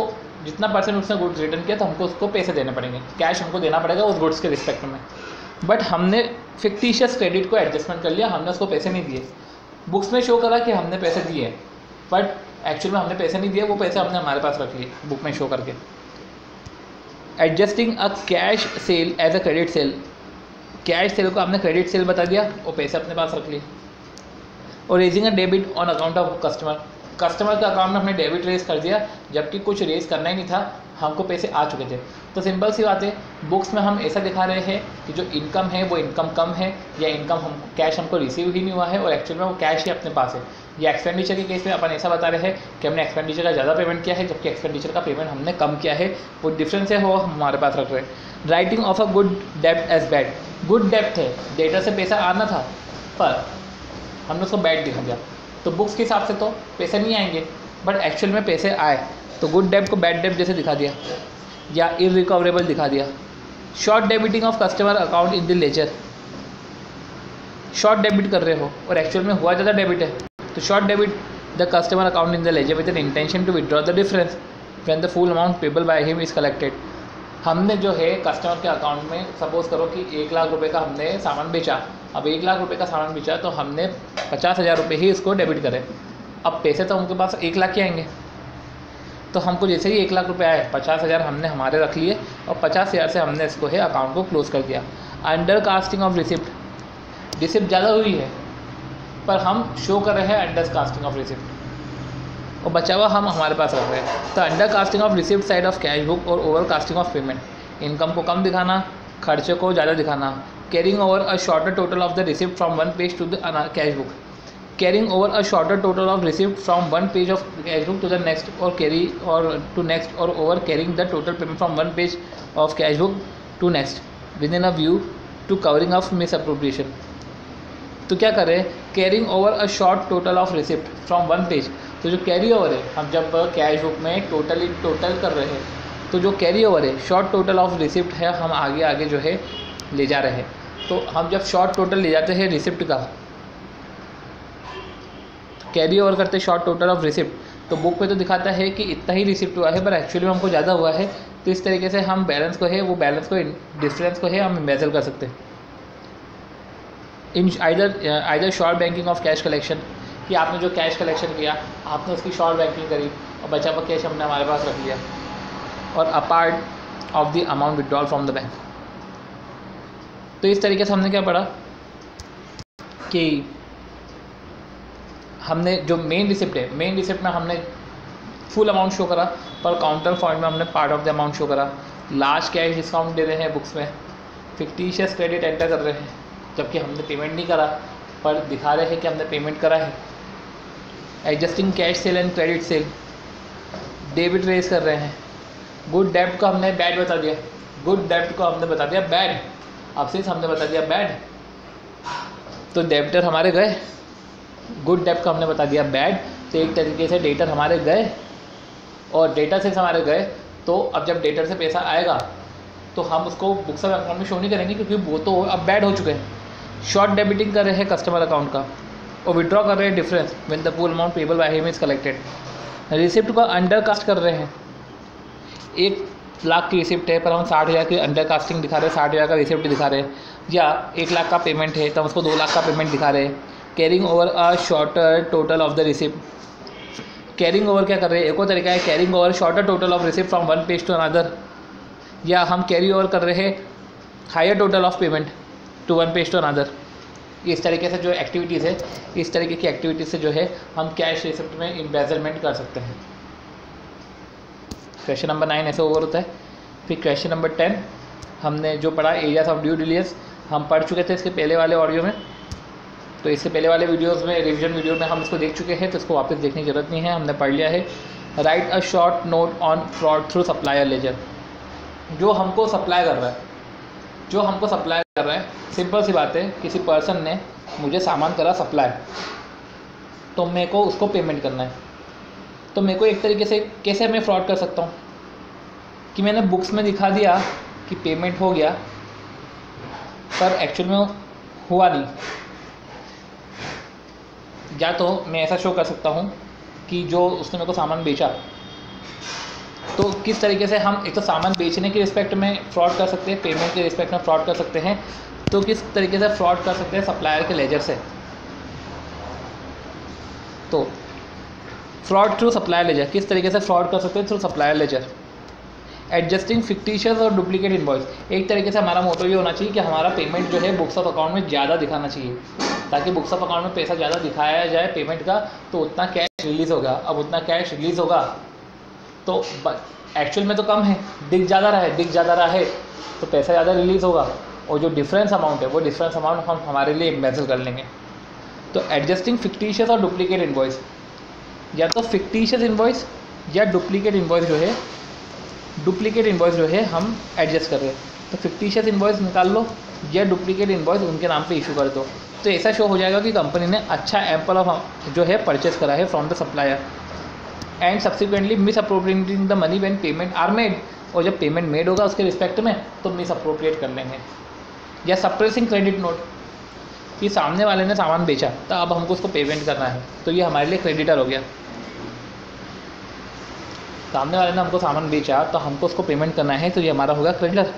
A: जितना % उसने गुड्स रिटर्न किया तो हमको उसको पैसे देने पड़ेंगे, कैश हमको देना पड़ेगा उस गुड्स के रिस्पेक्ट में। बट हमने फिक्टिशियस क्रेडिट को एडजस्टमेंट कर लिया, हमने उसको पैसे नहीं दिए। बुक्स में शो करा कि हमने पैसे दिए, बट एक्चुअल में हमने पैसे नहीं दिए, वो पैसे हमने हमारे पास रख लिए बुक में शो करके। Adjusting a cash sale as a credit sale, cash sale को हमने क्रेडिट सेल बता दिया और पैसे अपने पास रख लिए। और raising a debit on account of customer के अकाउंट में हमने डेबिट रेज कर दिया, जबकि कुछ रेज करना ही नहीं था, हमको पैसे आ चुके थे। तो सिंपल सी बात है, बुक्स में हम ऐसा दिखा रहे हैं कि जो इनकम है वो इनकम कम है, या इनकम हमको कैश हमको रिसीव ही नहीं हुआ है और एक्चुअल में वो कैश ही अपने पास है। या एक्सपेंडिचर के केस में अपन ऐसा बता रहे हैं कि हमने एक्सपेंडिचर का ज़्यादा पेमेंट किया है, जबकि एक्सपेंडिचर का पेमेंट हमने कम किया है, वो डिफरेंस है वो हमारे पास रख रहे हैं। राइटिंग ऑफ अ गुड डेब्ट एज बैड, गुड डेब्ट है, डेटर से पैसा आना था पर हमने उसको बैड दिखा दिया, तो बुक्स के हिसाब से तो पैसे नहीं आएंगे, बट एक्चुअल में पैसे आए, तो गुड डेब्ट को बैड डेब्ट जैसे दिखा दिया या इररिकवरेबल दिखा दिया। Short debiting of customer account in the ledger, short debit कर रहे हो और एक्चुअल में हुआ ज़्यादा डेबिट है, तो short debit the customer account in the ledger with an intention to withdraw the difference when the full amount payable by him is collected. हमने जो है कस्टमर के अकाउंट में सपोज़ करो कि 1 लाख रुपए का हमने सामान बेचा। अब 1 लाख रुपए का सामान बेचा तो हमने 50,000 रुपये ही इसको डेबिट करे। अब पैसे तो उनके पास 1 लाख के आएंगे, तो हमको जैसे ही 1 लाख रुपये आए 50,000 हमने हमारे रख लिए और 50,000 से हमने इसको है अकाउंट को क्लोज कर दिया। Under casting of receipt, receipt ज़्यादा हुई है पर हम शो कर रहे हैं अंडर कास्टिंग ऑफ रिसिप्ट और बचा हुआ हम हमारे पास रख रहे हैं। तो under casting of receipt side of cash book और over casting of payment, income को कम दिखाना, खर्चे को ज़्यादा दिखाना। Carrying over a shorter total of the receipt from one page to the cash book, carrying over a shorter total of receipt from one page of cash book to the next और carry over to next और over carrying the total payment from one page of cash book to next with in a view to covering of misappropriation. तो क्या करें, carrying over a short total of receipt from one page. तो जो carry over है, हम जब cash book में total कर रहे हैं तो जो कैरी ओवर है शॉर्ट टोटल ऑफ रिसिप्ट है, हम आगे आगे जो है ले जा रहे हैं। तो हम जब शॉर्ट टोटल ले जाते हैं रिसिप्ट का, कैरी ओवर करते शॉर्ट टोटल ऑफ रिसिप्ट, तो बुक पे तो दिखाता है कि इतना ही रिसिप्ट हुआ है पर एक्चुअली में हमको ज़्यादा हुआ है। तो इस तरीके से हम बैलेंस को है वो बैलेंस को डिफरेंस को है हम मेजर कर सकते हैं। In either short banking of cash collection, कि आपने जो कैश कलेक्शन किया आपने उसकी शॉर्ट बैंकिंग करी और बचा हुआ कैश हमने हमारे पास रख लिया, और apart of the amount withdrawal from the bank. तो इस तरीके से हमने क्या पढ़ा कि हमने जो मेन रिसिप्ट है, मेन रिसिप्ट में हमने फुल अमाउंट शो करा पर काउंटर फॉइंट में हमने part of the amount show करा। लार्ज कैश डिस्काउंट दे रहे हैं बुक्स में, फिक्टिशियस क्रेडिट एंटर कर रहे हैं जबकि हमने पेमेंट नहीं करा पर दिखा रहे हैं कि हमने पेमेंट करा है। Adjusting cash sale and credit sale, debit raise कर रहे हैं। गुड डेब्ट को हमने बैड बता दिया, गुड डेब्ट को हमने बता दिया बैड, अब सिर्फ हमने बता दिया बैड, तो डेबिटर हमारे गए। गुड डेब्ट को हमने बता दिया बैड, तो एक तरीके से डेटर हमारे गए और डेटर से हमारे गए। तो अब जब डेटर से पैसा आएगा तो हम उसको बुक्स ऑफ अकाउंट में शो नहीं करेंगे क्योंकि वो तो अब बैड हो चुके हैं। शॉर्ट डेबिटिंग कर रहे हैं कस्टमर अकाउंट का और विड्रॉ कर रहे हैं difference when the full amount payable by him is collected. Receipt को अंडर कास्ट कर रहे हैं, 1 लाख की रिसिप्ट है पर हम 60,000 की अंडर कास्टिंग दिखा रहे हैं, 60,000 का रिसिप्ट दिखा रहे हैं। या 1 लाख का पेमेंट है तो हम उसको 2 लाख का पेमेंट दिखा रहे हैं। Carrying over a shorter total of the receipt, carrying over क्या कर रहे हैं, एक और तरीका है carrying over shorter total of receipt from one page to another, या हम कैरी ओवर कर रहे हैं higher total of payment to one page to another. इस तरीके से जो एक्टिविटीज़ है, इस तरीके की एक्टिविटीज़ से जो है हम कैश रिसिप्ट में इम्बेजलमेंट कर सकते हैं। क्वेश्चन नंबर 9 ऐसे ओवर होता है। फिर क्वेश्चन नंबर 10 हमने जो पढ़ा एरियाज ऑफ ड्यू डिलिजेंस, हम पढ़ चुके थे इसके पहले वाले ऑडियो में, तो इससे पहले वाले वीडियोस में रिवीजन वीडियो में हम इसको देख चुके हैं तो इसको वापस देखने की जरूरत नहीं है, हमने पढ़ लिया है। Right a short note on fraud through supplier laser, जो हमको सप्लाई कर रहा है, जो हमको सप्लाई कर रहा है, सिंपल सी बात है, किसी पर्सन ने मुझे सामान करा सप्लाई तो मेरे को उसको पेमेंट करना है। तो मेरे को एक तरीके से कैसे मैं फ्रॉड कर सकता हूँ कि मैंने बुक्स में दिखा दिया कि पेमेंट हो गया पर एक्चुअल में हुआ नहीं। या तो मैं ऐसा शो कर सकता हूँ कि जो उसने मेरे को सामान बेचा, तो किस तरीके से हम एक तो सामान बेचने के रिस्पेक्ट में फ्रॉड कर सकते हैं, पेमेंट के रिस्पेक्ट में फ्रॉड कर सकते हैं। तो किस तरीके से फ्रॉड कर सकते हैं सप्लायर के लेजर से, तो फ्रॉड थ्रू सप्लायर लेजर, किस तरीके से फ्रॉड कर सकते हैं through supplier laser. Adjusting fictitious और डुप्लीकेट इनवॉइस, एक तरीके से हमारा मोटो ये होना चाहिए कि हमारा पेमेंट जो है बुक्स ऑफ अकाउंट में ज़्यादा दिखाना चाहिए, ताकि बुक्स ऑफ अकाउंट में पैसा ज़्यादा दिखाया जाए पेमेंट का, तो उतना कैश रिलीज़ होगा। अब उतना कैश रिलीज़ होगा तो एक्चुअल में तो कम है, दिख ज़्यादा रहा है तो पैसा ज़्यादा रिलीज़ होगा, और जो डिफरेंस अमाउंट है वो डिफरेंस अमाउंट हम हमारे लिए इम्बेजल कर लेंगे। तो एडजस्टिंग फिक्टिशियस और डुप्लीकेट इनवॉइस, या तो फिक्टिशियस इनवॉइस या डुप्लीकेट इनवॉइस जो है हम एडजस्ट कर रहे हैं। तो फिक्टिशियस इनवॉइस निकाल लो या डुप्लीकेट इनवॉइस उनके नाम पे इशू कर दो, तो ऐसा शो हो जाएगा कि कंपनी ने अच्छा एम्पल ऑफ जो है परचेस करा है from the supplier, and subsequently misappropriating the money when payment are made, और जब पेमेंट मेड होगा उसके रिस्पेक्ट में तो मिस अप्रोप्रिएट कर लेंगे। या सप्रेसिंग क्रेडिट नोट, कि सामने वाले ने सामान बेचा तो अब हमको उसको पेमेंट करना है, तो ये हमारे लिए क्रेडिटर हो गया। सामने वाले ने हमको सामान बेचा तो हमको उसको पेमेंट करना है, तो ये हमारा होगा क्रेडिटर।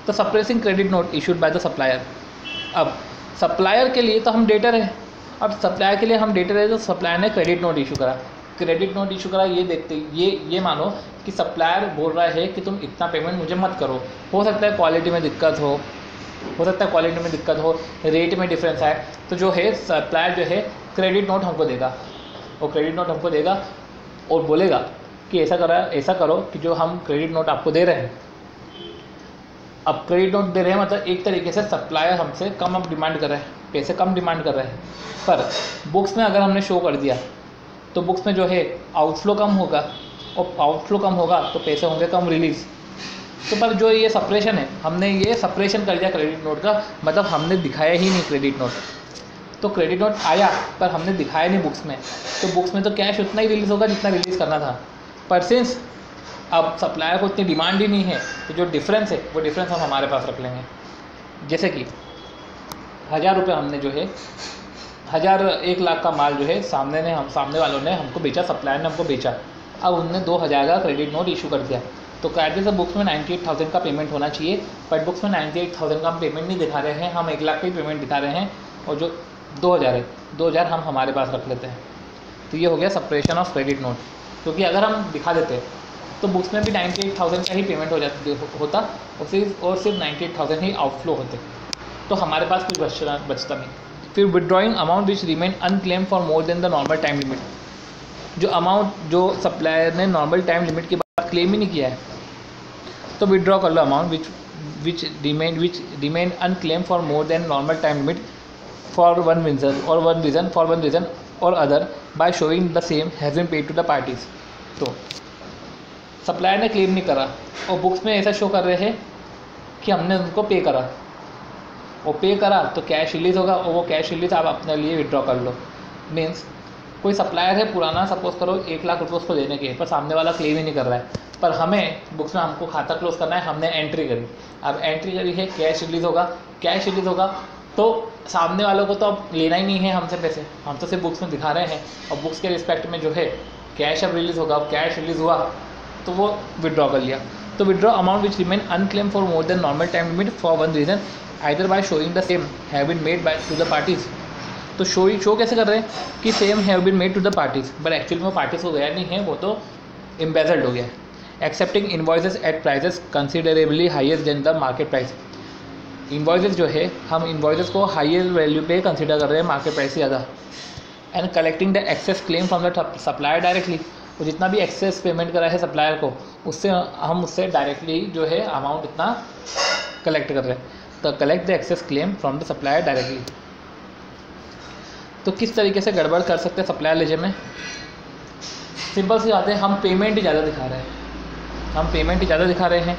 A: तो suppressing credit note issued by the supplier. अब सप्लायर के लिए तो हम डेटर है, अब सप्लायर के लिए हम डेटर है, तो सप्लायर ने क्रेडिट नोट इशू करा। क्रेडिट नोट इशू करा, ये देखते ये मानो कि सप्लायर बोल रहा है कि तुम इतना पेमेंट मुझे मत करो। हो सकता है क्वालिटी में दिक्कत हो सकता है क्वालिटी में दिक्कत हो, रेट में डिफरेंस आए, तो जो है सप्लायर जो है क्रेडिट नोट हमको देगा। वो क्रेडिट नोट हमको देगा और बोलेगा कि ऐसा करो कि जो हम क्रेडिट नोट आपको दे रहे हैं, अब क्रेडिट नोट दे रहे हैं मतलब एक तरीके से सप्लायर हमसे कम अब डिमांड कर रहे हैं, पैसे कम डिमांड कर रहे हैं, पर बुक्स में अगर हमने शो कर दिया तो बुक्स में जो है आउटफ्लो कम होगा, और आउटफ्लो कम होगा तो पैसे होंगे कम रिलीज़। तो पर जो ये सप्रेशन है, हमने ये सप्रेशन कर दिया क्रेडिट नोट का, मतलब हमने दिखाया ही नहीं क्रेडिट नोट। तो क्रेडिट नोट आया पर हमने दिखाया नहीं बुक्स में, तो बुक्स में तो कैश उतना ही रिलीज़ होगा जितना रिलीज़ करना था। पर सिंस अब सप्लायर को इतनी डिमांड ही नहीं है, तो जो डिफरेंस है वो डिफरेंस हम हमारे पास रख लेंगे। जैसे कि 1000 रुपये हमने जो है 1 लाख का माल जो है सामने वालों ने हमको बेचा, सप्लायर ने हमको बेचा। अब उनने 2000 का क्रेडिट नोट इशू कर दिया, तो क्रेडिट से बुक्स में 98,000 का पेमेंट होना चाहिए, बट बुक्स में 98,000 का हम पेमेंट नहीं दिखा रहे हैं, हम 1 लाख का ही पेमेंट दिखा रहे हैं, और जो 2000 है 2000 हम हमारे पास रख लेते हैं। तो ये हो गया सप्रेशन ऑफ क्रेडिट नोट, क्योंकि अगर हम दिखा देते तो बुक्स में भी 98,000 का ही पेमेंट होता और सिर्फ 98,000 ही आउटफ्लो होते, तो हमारे पास कुछ बचता नहीं। फिर withdrawing amount which remain unclaim for more then the normal time limit, जो अमाउंट जो सप्लायर ने नॉर्मल टाइम लिमिट के बाद क्लेम ही नहीं किया है, तो विड्रॉ कर लो amount which remain unclaim for more than normal time limit for one reason or other by showing the same has been paid to the parties. तो सप्लायर ने क्लेम नहीं करा और बुक्स में ऐसा शो कर रहे हैं कि हमने उनको पे करा, और पे करा तो कैश रिलीज़ होगा, और वो कैश रिलीज़ आप अपने लिए विड्रॉ कर लो। मीन्स कोई सप्लायर है पुराना, सपोज करो 1 लाख रुपये उसको देने के, पर सामने वाला क्लेम ही नहीं कर रहा है, पर हमें बुक्स में हमको खाता क्लोज करना है, हमने एंट्री करी। अब एंट्री करी है, कैश रिलीज़ होगा, तो सामने वालों को तो अब लेना ही नहीं है हमसे पैसे, हम तो सिर्फ बुक्स में दिखा रहे हैं, और बुक्स के रिस्पेक्ट में जो है कैश अब रिलीज़ होगा। अब कैश रिलीज़ हुआ तो वो विड्रॉ कर लिया। तो withdraw amount which remain unclaim for more than normal time limit for one reason either by showing the same have been made by to the parties. तो शो कैसे कर रहे हैं कि same have been made to the parties, but actually में वो parties को गया नहीं है, वो तो एम्बेजल्ड हो गया है। Accepting invoices at prices considerably higher than the market price. Invoices जो है, हम इन्वॉइसेस को हाइयर वैल्यू पे कंसिडर कर रहे हैं मार्केट प्राइस से ज़्यादा। And collecting the excess claim from the supplier directly, वो जितना भी एक्सेस पेमेंट करा है सप्लायर को, उससे डायरेक्टली जो है अमाउंट इतना कलेक्ट कर रहे हैं। तो collect the excess claim from the supplier directly. तो किस तरीके से गड़बड़ कर सकते हैं सप्लायर लेजर में? सिंपल सी बात है, हम पेमेंट ही ज़्यादा दिखा रहे हैं,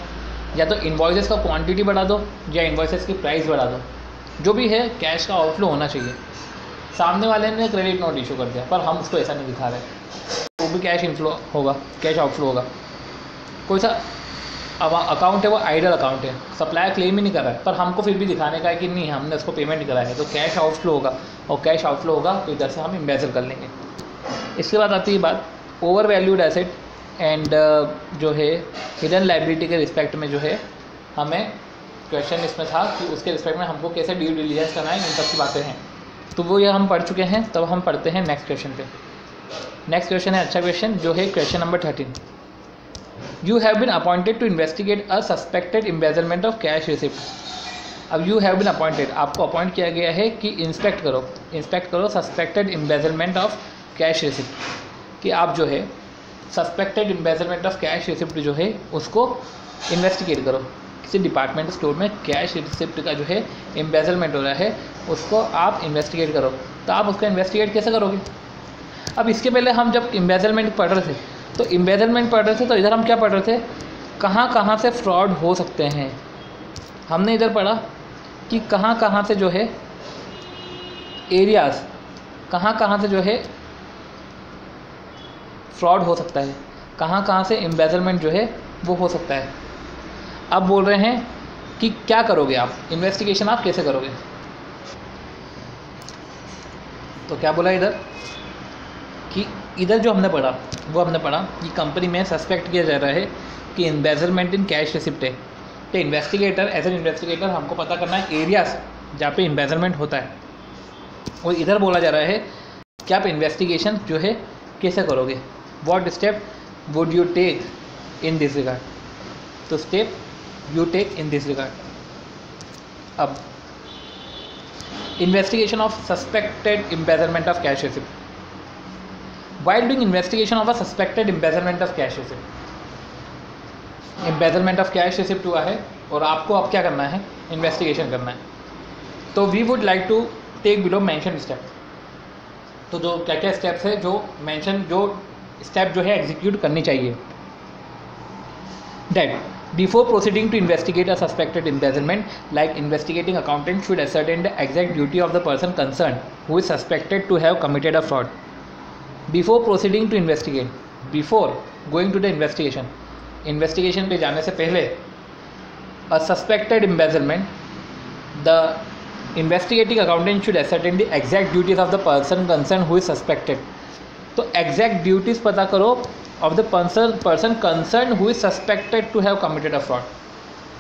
A: या तो इन्वॉइसेस का क्वांटिटी बढ़ा दो या इन्वॉइसेस की प्राइस बढ़ा दो, जो भी है कैश का आउटफ्लो होना चाहिए। सामने वाले ने क्रेडिट नोट इशू कर दिया, पर हम उसको ऐसा नहीं दिखा रहे, वो भी कैश इनफ्लो होगा, कैश आउटफ्लो होगा। कोई सा अकाउंट है वो आइडल अकाउंट है, सप्लायर क्लेम ही नहीं कर रहा है, पर हमको फिर भी दिखाने का है कि नहीं हमने उसको पेमेंट नहीं करा है, तो कैश आउटफ्लो होगा, और कैश आउटफ्लो होगा तो इधर से हम एम्बेजल कर लेंगे। इसके बाद आती है बात ओवर वैल्यूड एसेट एंड जो है हिडन लाइबिलिटी के रिस्पेक्ट में, जो है हमें क्वेश्चन इसमें था कि उसके रिस्पेक्ट में हमको कैसे ड्यू डिलिजेंस करना है, इन सब की बातें हैं। तो वो ये हम पढ़ चुके हैं, तब हम पढ़ते हैं नेक्स्ट क्वेश्चन पे। नेक्स्ट क्वेश्चन है अच्छा क्वेश्चन, जो है question number 13। You have been appointed to investigate a suspected embezzlement of cash receipt. अब यू हैव बीन अपॉइंटेड, आपको अपॉइंट किया गया है कि इंस्पेक्ट करो suspected embezzlement of cash receipt, कि आप जो है suspected embezzlement of cash receipt जो है उसको इन्वेस्टिगेट करो। किसी डिपार्टमेंट स्टोर में कैश रिसिप्ट का जो है एम्बेजलमेंट हो रहा है, उसको आप इन्वेस्टिगेट करो। तो आप उसको इन्वेस्टिगेट कैसे करोगे? अब इसके पहले हम जब एम्बेजलमेंट पढ़ रहे थे, तो इधर हम क्या पढ़ रहे थे, कहाँ से फ्रॉड हो सकते हैं। हमने इधर पढ़ा कि कहाँ से जो है एरियाज़, कहाँ से जो है फ्रॉड हो सकता है, कहाँ से एम्बेजलमेंट जो है वो हो सकता है। अब बोल रहे हैं कि क्या करोगे आप, इन्वेस्टिगेशन आप कैसे करोगे। तो क्या बोला इधर कि इधर जो हमने पढ़ा वो हमने पढ़ा कि कंपनी में सस्पेक्ट किया जा रहा है कि एम्बेजलमेंट इन कैश रिसिप्ट है। तो इन्वेस्टिगेटर एज एन इन्वेस्टिगेटर हमको पता करना है एरियाज जहाँ पे एम्बेजलमेंट होता है, और इधर बोला जा रहा है कि आप इन्वेस्टिगेशन जो है कैसे करोगे, what step would you take in this regard. तो step you take in this regard. अब investigation of suspected embezzlement of cash receipt. While doing investigation of a suspected embezzlement of cash receipt, embezzlement of cash receipt हुआ है और आपको अब क्या करना है, इन्वेस्टिगेशन करना है। तो we would like to take below mention step. तो जो क्या क्या स्टेप्स है जो मेंशन, जो स्टेप जो है एग्जीक्यूट करनी चाहिए। That before proceeding to investigate a suspected embezzlement, like investigating accountant should ascertain the exact duty of the person concerned who is suspected to have committed a fraud. Before proceeding to investigate, before going to the investigation, investigation पे जाने से पहले, a suspected embezzlement, the investigating accountant should ascertain the exact duties of the person concerned who is suspected. तो exact duties पता करो of the person concerned who is suspected to have committed a fraud.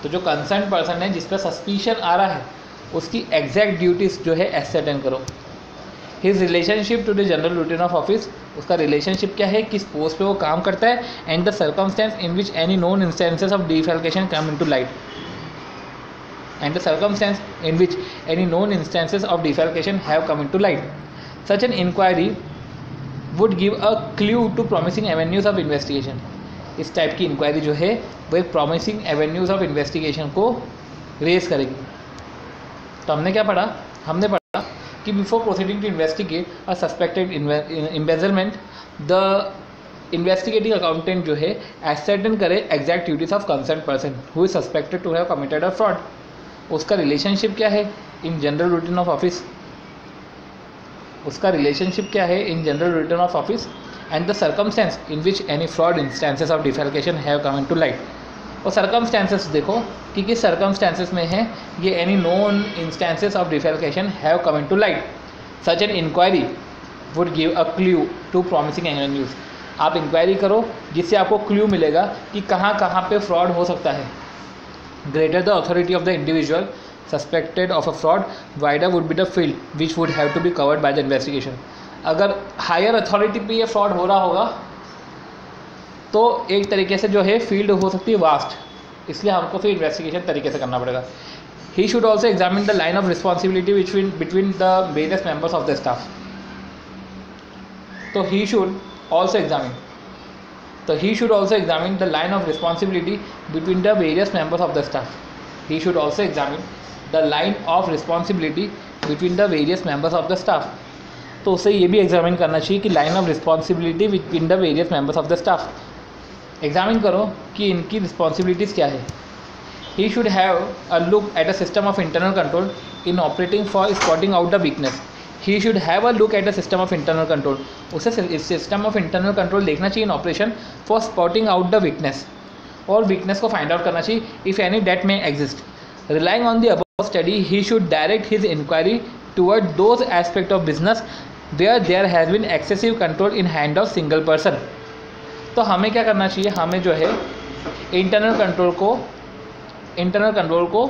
A: तो जो concerned person है जिस पर suspicion आ रहा है उसकी exact duties जो है ascertain करो। His relationship to the general routine of office, उसका relationship क्या है, किस पोस्ट पे वो काम करता है, and the circumstance in which any known instances of defalcation come into light, and the circumstance in which any known instances of defalcation have come into light. Such an inquiry would give a clue to promising avenues of investigation. इस type की enquiry जो है वो एक promising avenues of investigation को raise करेगी। तो हमने क्या पढ़ा, हमने पढ़ा कि before proceeding to investigate a suspected embezzlement, the investigating accountant जो है एसर्टेन करे exact duties of concern person who is suspected to have committed a fraud. उसका रिलेशनशिप क्या है in general routine of office, उसका रिलेशनशिप क्या है in general return of office, and the circumstance in which any fraud instances of defalcation have come in to light. और circumstances देखो कि किस सर्कमस्टेंसेस में है ये any known instances of defalcation have come in to light. Such an inquiry would give a clue to promising avenues. आप inquiry करो जिससे आपको क्ल्यू मिलेगा कि कहाँ कहाँ पे फ्रॉड हो सकता है। Greater the authority of the individual suspected of a fraud, wider would be the field which would have to be covered by the investigation. अगर हायर अथॉरिटी पे ये फ्रॉड हो रहा होगा तो एक तरीके से जो है फील्ड हो सकती है वास्ट, इसलिए हमको फिर इन्वेस्टिगेशन तरीके से करना पड़ेगा। He should also examine the line of responsibility between the various members of the staff. तो he should also examine the line of responsibility between the various members of the staff. He should also examine the line of responsibility between the various members of the staff. तो उसे ये भी examine करना चाहिए कि line of responsibility between the various members of the staff. Examine करो कि इनकी रिस्पॉन्सिबिलिटीज़ क्या है। ही should have a look at a system of internal control in operating for spotting out the weakness. He should have a look at a system of internal control, उसे system of internal control देखना चाहिए इन operation for spotting out the weakness, और weakness को find out करना चाहिए if any date में exist. Relying on the above study, he should direct his inquiry toward those aspects of business where there has been excessive control in hand of single person. तो हमें क्या करना चाहिए, हमें जो है इंटरनल कंट्रोल को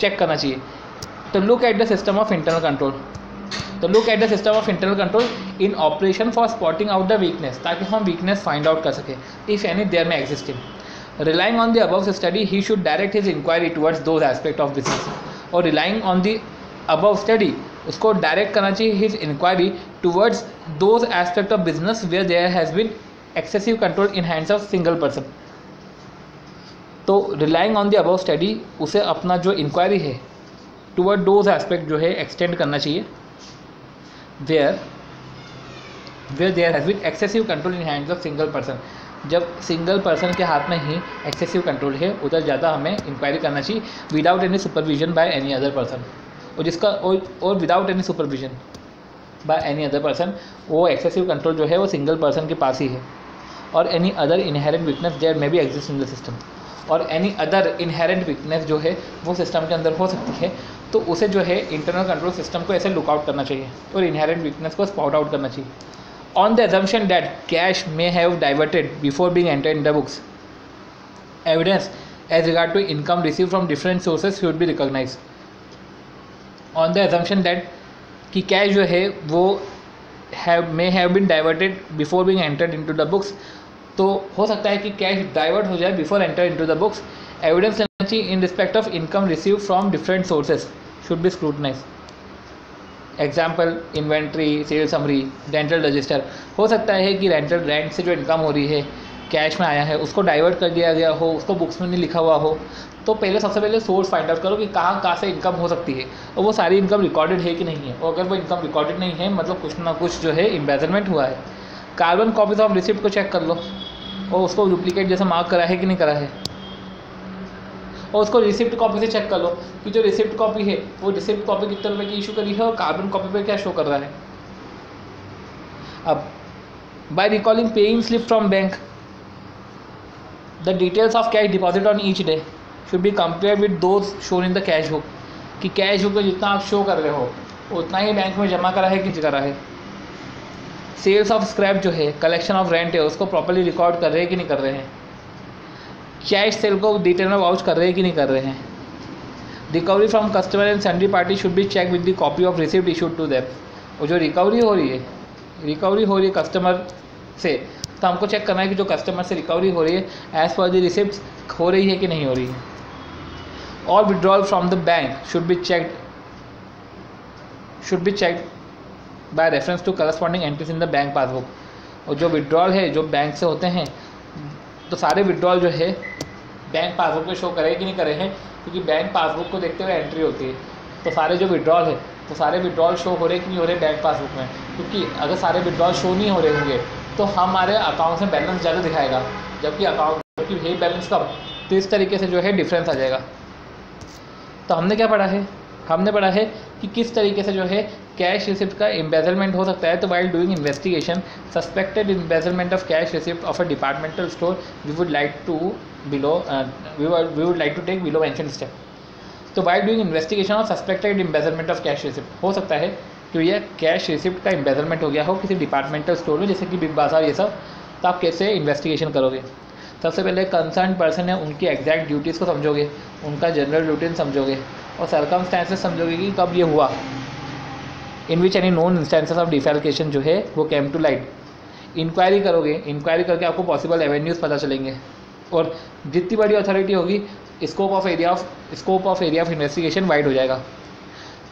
A: चेक करना चाहिए। तो look at the system of internal control, तो look at the system of internal control in operation for spotting out the weakness, ताकि हम वीकनेस फाइंड आउट कर सकें इफ़ एनी देयर में existing. Relying on the above study, he should direct his inquiry towards those aspects of business. और relying on the above study, उसको direct करना चाहिए his inquiry towards those aspects of business where there has been excessive control in hands of single person. तो relying on the above study, उसे अपना जो inquiry है toward those aspects जो है एक्सटेंड करना चाहिए where there has been excessive control in hands of single person. जब सिंगल पर्सन के हाथ में ही एक्सेसिव कंट्रोल है उधर ज़्यादा हमें इंक्वायरी करना चाहिए without any supervision by any other person, और जिसका और without any supervision by any other person वो एक्सेसिव कंट्रोल जो है वो सिंगल पर्सन के पास ही है। और any other inherent weakness there may be exist in the system, और एनी अदर इनहेरेंट वीकनेस जो है वो सिस्टम के अंदर हो सकती है, तो उसे जो है इंटरनल कंट्रोल सिस्टम को ऐसे लुकआउट करना चाहिए और इनहेरेंट वीकनेस को स्पॉट आउट करना चाहिए। On the assumption that cash may have diverted before being entered in the books. Evidence as regard to income received from different sources should be recognized. On the assumption that कि cash जो है वो may have been diverted before being entered into the books, तो हो सकता है कि cash divert हो जाए before enter into the books. Evidence लेना चाहिए in respect of income receive from different sources should be scrutinise. Example inventory, sale summary, rental register. हो सकता है कि रेंट से जो इनकम हो रही है कैश में आया है उसको डाइवर्ट कर दिया गया हो, उसको बुक्स में नहीं लिखा हुआ हो. तो सबसे पहले सोर्स फाइंड आउट करो कि कहाँ से इनकम हो सकती है और वो सारी इनकम रिकॉर्डेड है कि नहीं है. और अगर वो इनकम रिकॉर्डेड नहीं है मतलब कुछ ना कुछ जो है एम्बेजलमेंट हुआ है. कार्बन कॉपीज ऑफ रिसिप्ट को चेक कर लो और उसको डुप्लीकेट जैसे मार्क करा है कि नहीं करा है. और उसको रिसिप्ट कॉपी से चेक कर लो कि जो रिसिप्ट कॉपी है वो रिसिप्ट कॉपी कितने रुपए की इशू करी है और कार्बन कॉपी पे क्या शो कर रहा है. अब by recalling paying slip from bank, the details of cash deposit on each day should be compare with those shown in the cash book. कि कैश बुक में जितना आप शो कर रहे हो उतना ही बैंक में जमा करा है कि करा है. सेल्स ऑफ स्क्रैप जो है, कलेक्शन ऑफ रेंट है, उसको प्रॉपर्ली रिकॉर्ड कर रहे हैं कि नहीं कर रहे हैं. कैश सेल को डिटेल में वाउच कर रहे हैं कि नहीं कर रहे हैं. Recovery from customer and sundry party should be check with the copy of receipt issued to them. और जो रिकवरी हो रही है कस्टमर से, तो हमको चेक करना है कि जो कस्टमर से रिकवरी हो रही है एज पर द रिसिप्ट हो रही है कि नहीं हो रही है. और withdrawal from the bank should be checked by reference to corresponding entries in the bank passbook. और जो विड्रॉल है जो बैंक से होते हैं तो सारे विड्रॉल जो है बैंक पासबुक में शो करे कि नहीं करे हैं, क्योंकि बैंक पासबुक को देखते हुए एंट्री होती है. तो सारे जो विड्रॉल है तो सारे विड्रॉल शो हो रहे कि नहीं हो रहे बैंक पासबुक में. क्योंकि अगर सारे विड्रॉल शो नहीं हो रहे होंगे तो हमारे अकाउंट में बैलेंस ज़्यादा दिखाएगा, जबकि अकाउंट की बैलेंस कम. तो इस तरीके से जो है डिफरेंस आ जाएगा. तो हमने क्या पढ़ा है, हमने पढ़ा है कि किस तरीके से जो है कैश रिसिप्ट का एम्बेजलमेंट हो सकता है. तो while doing investigation suspected embezzlement of cash receipt of a departmental store we would like to take below mention step. तो while doing investigation of suspected embezzlement of cash receipt हो सकता है कि भैया कैश रिसिप्ट का embezzlement हो गया हो किसी डिपार्टमेंटल स्टोर में, जैसे कि बिग बाजार ये सब. तो आप कैसे इन्वेस्टिगेशन करोगे. सबसे पहले कंसर्न पर्सन है उनकी एग्जैक्ट ड्यूटीज़ को समझोगे, उनका जनरल रूटीन समझोगे और सर्कमस्टेंसेस समझोगे कि कब ये हुआ. In which any known instances of defalcation जो है वो कैम टू लाइट. इंक्वायरी करोगे, इंक्वायरी करके आपको पॉसिबल एवेन्यूज़ पता चलेंगे. और जितनी बड़ी अथॉरिटी होगी scope of area of investigation wide हो जाएगा.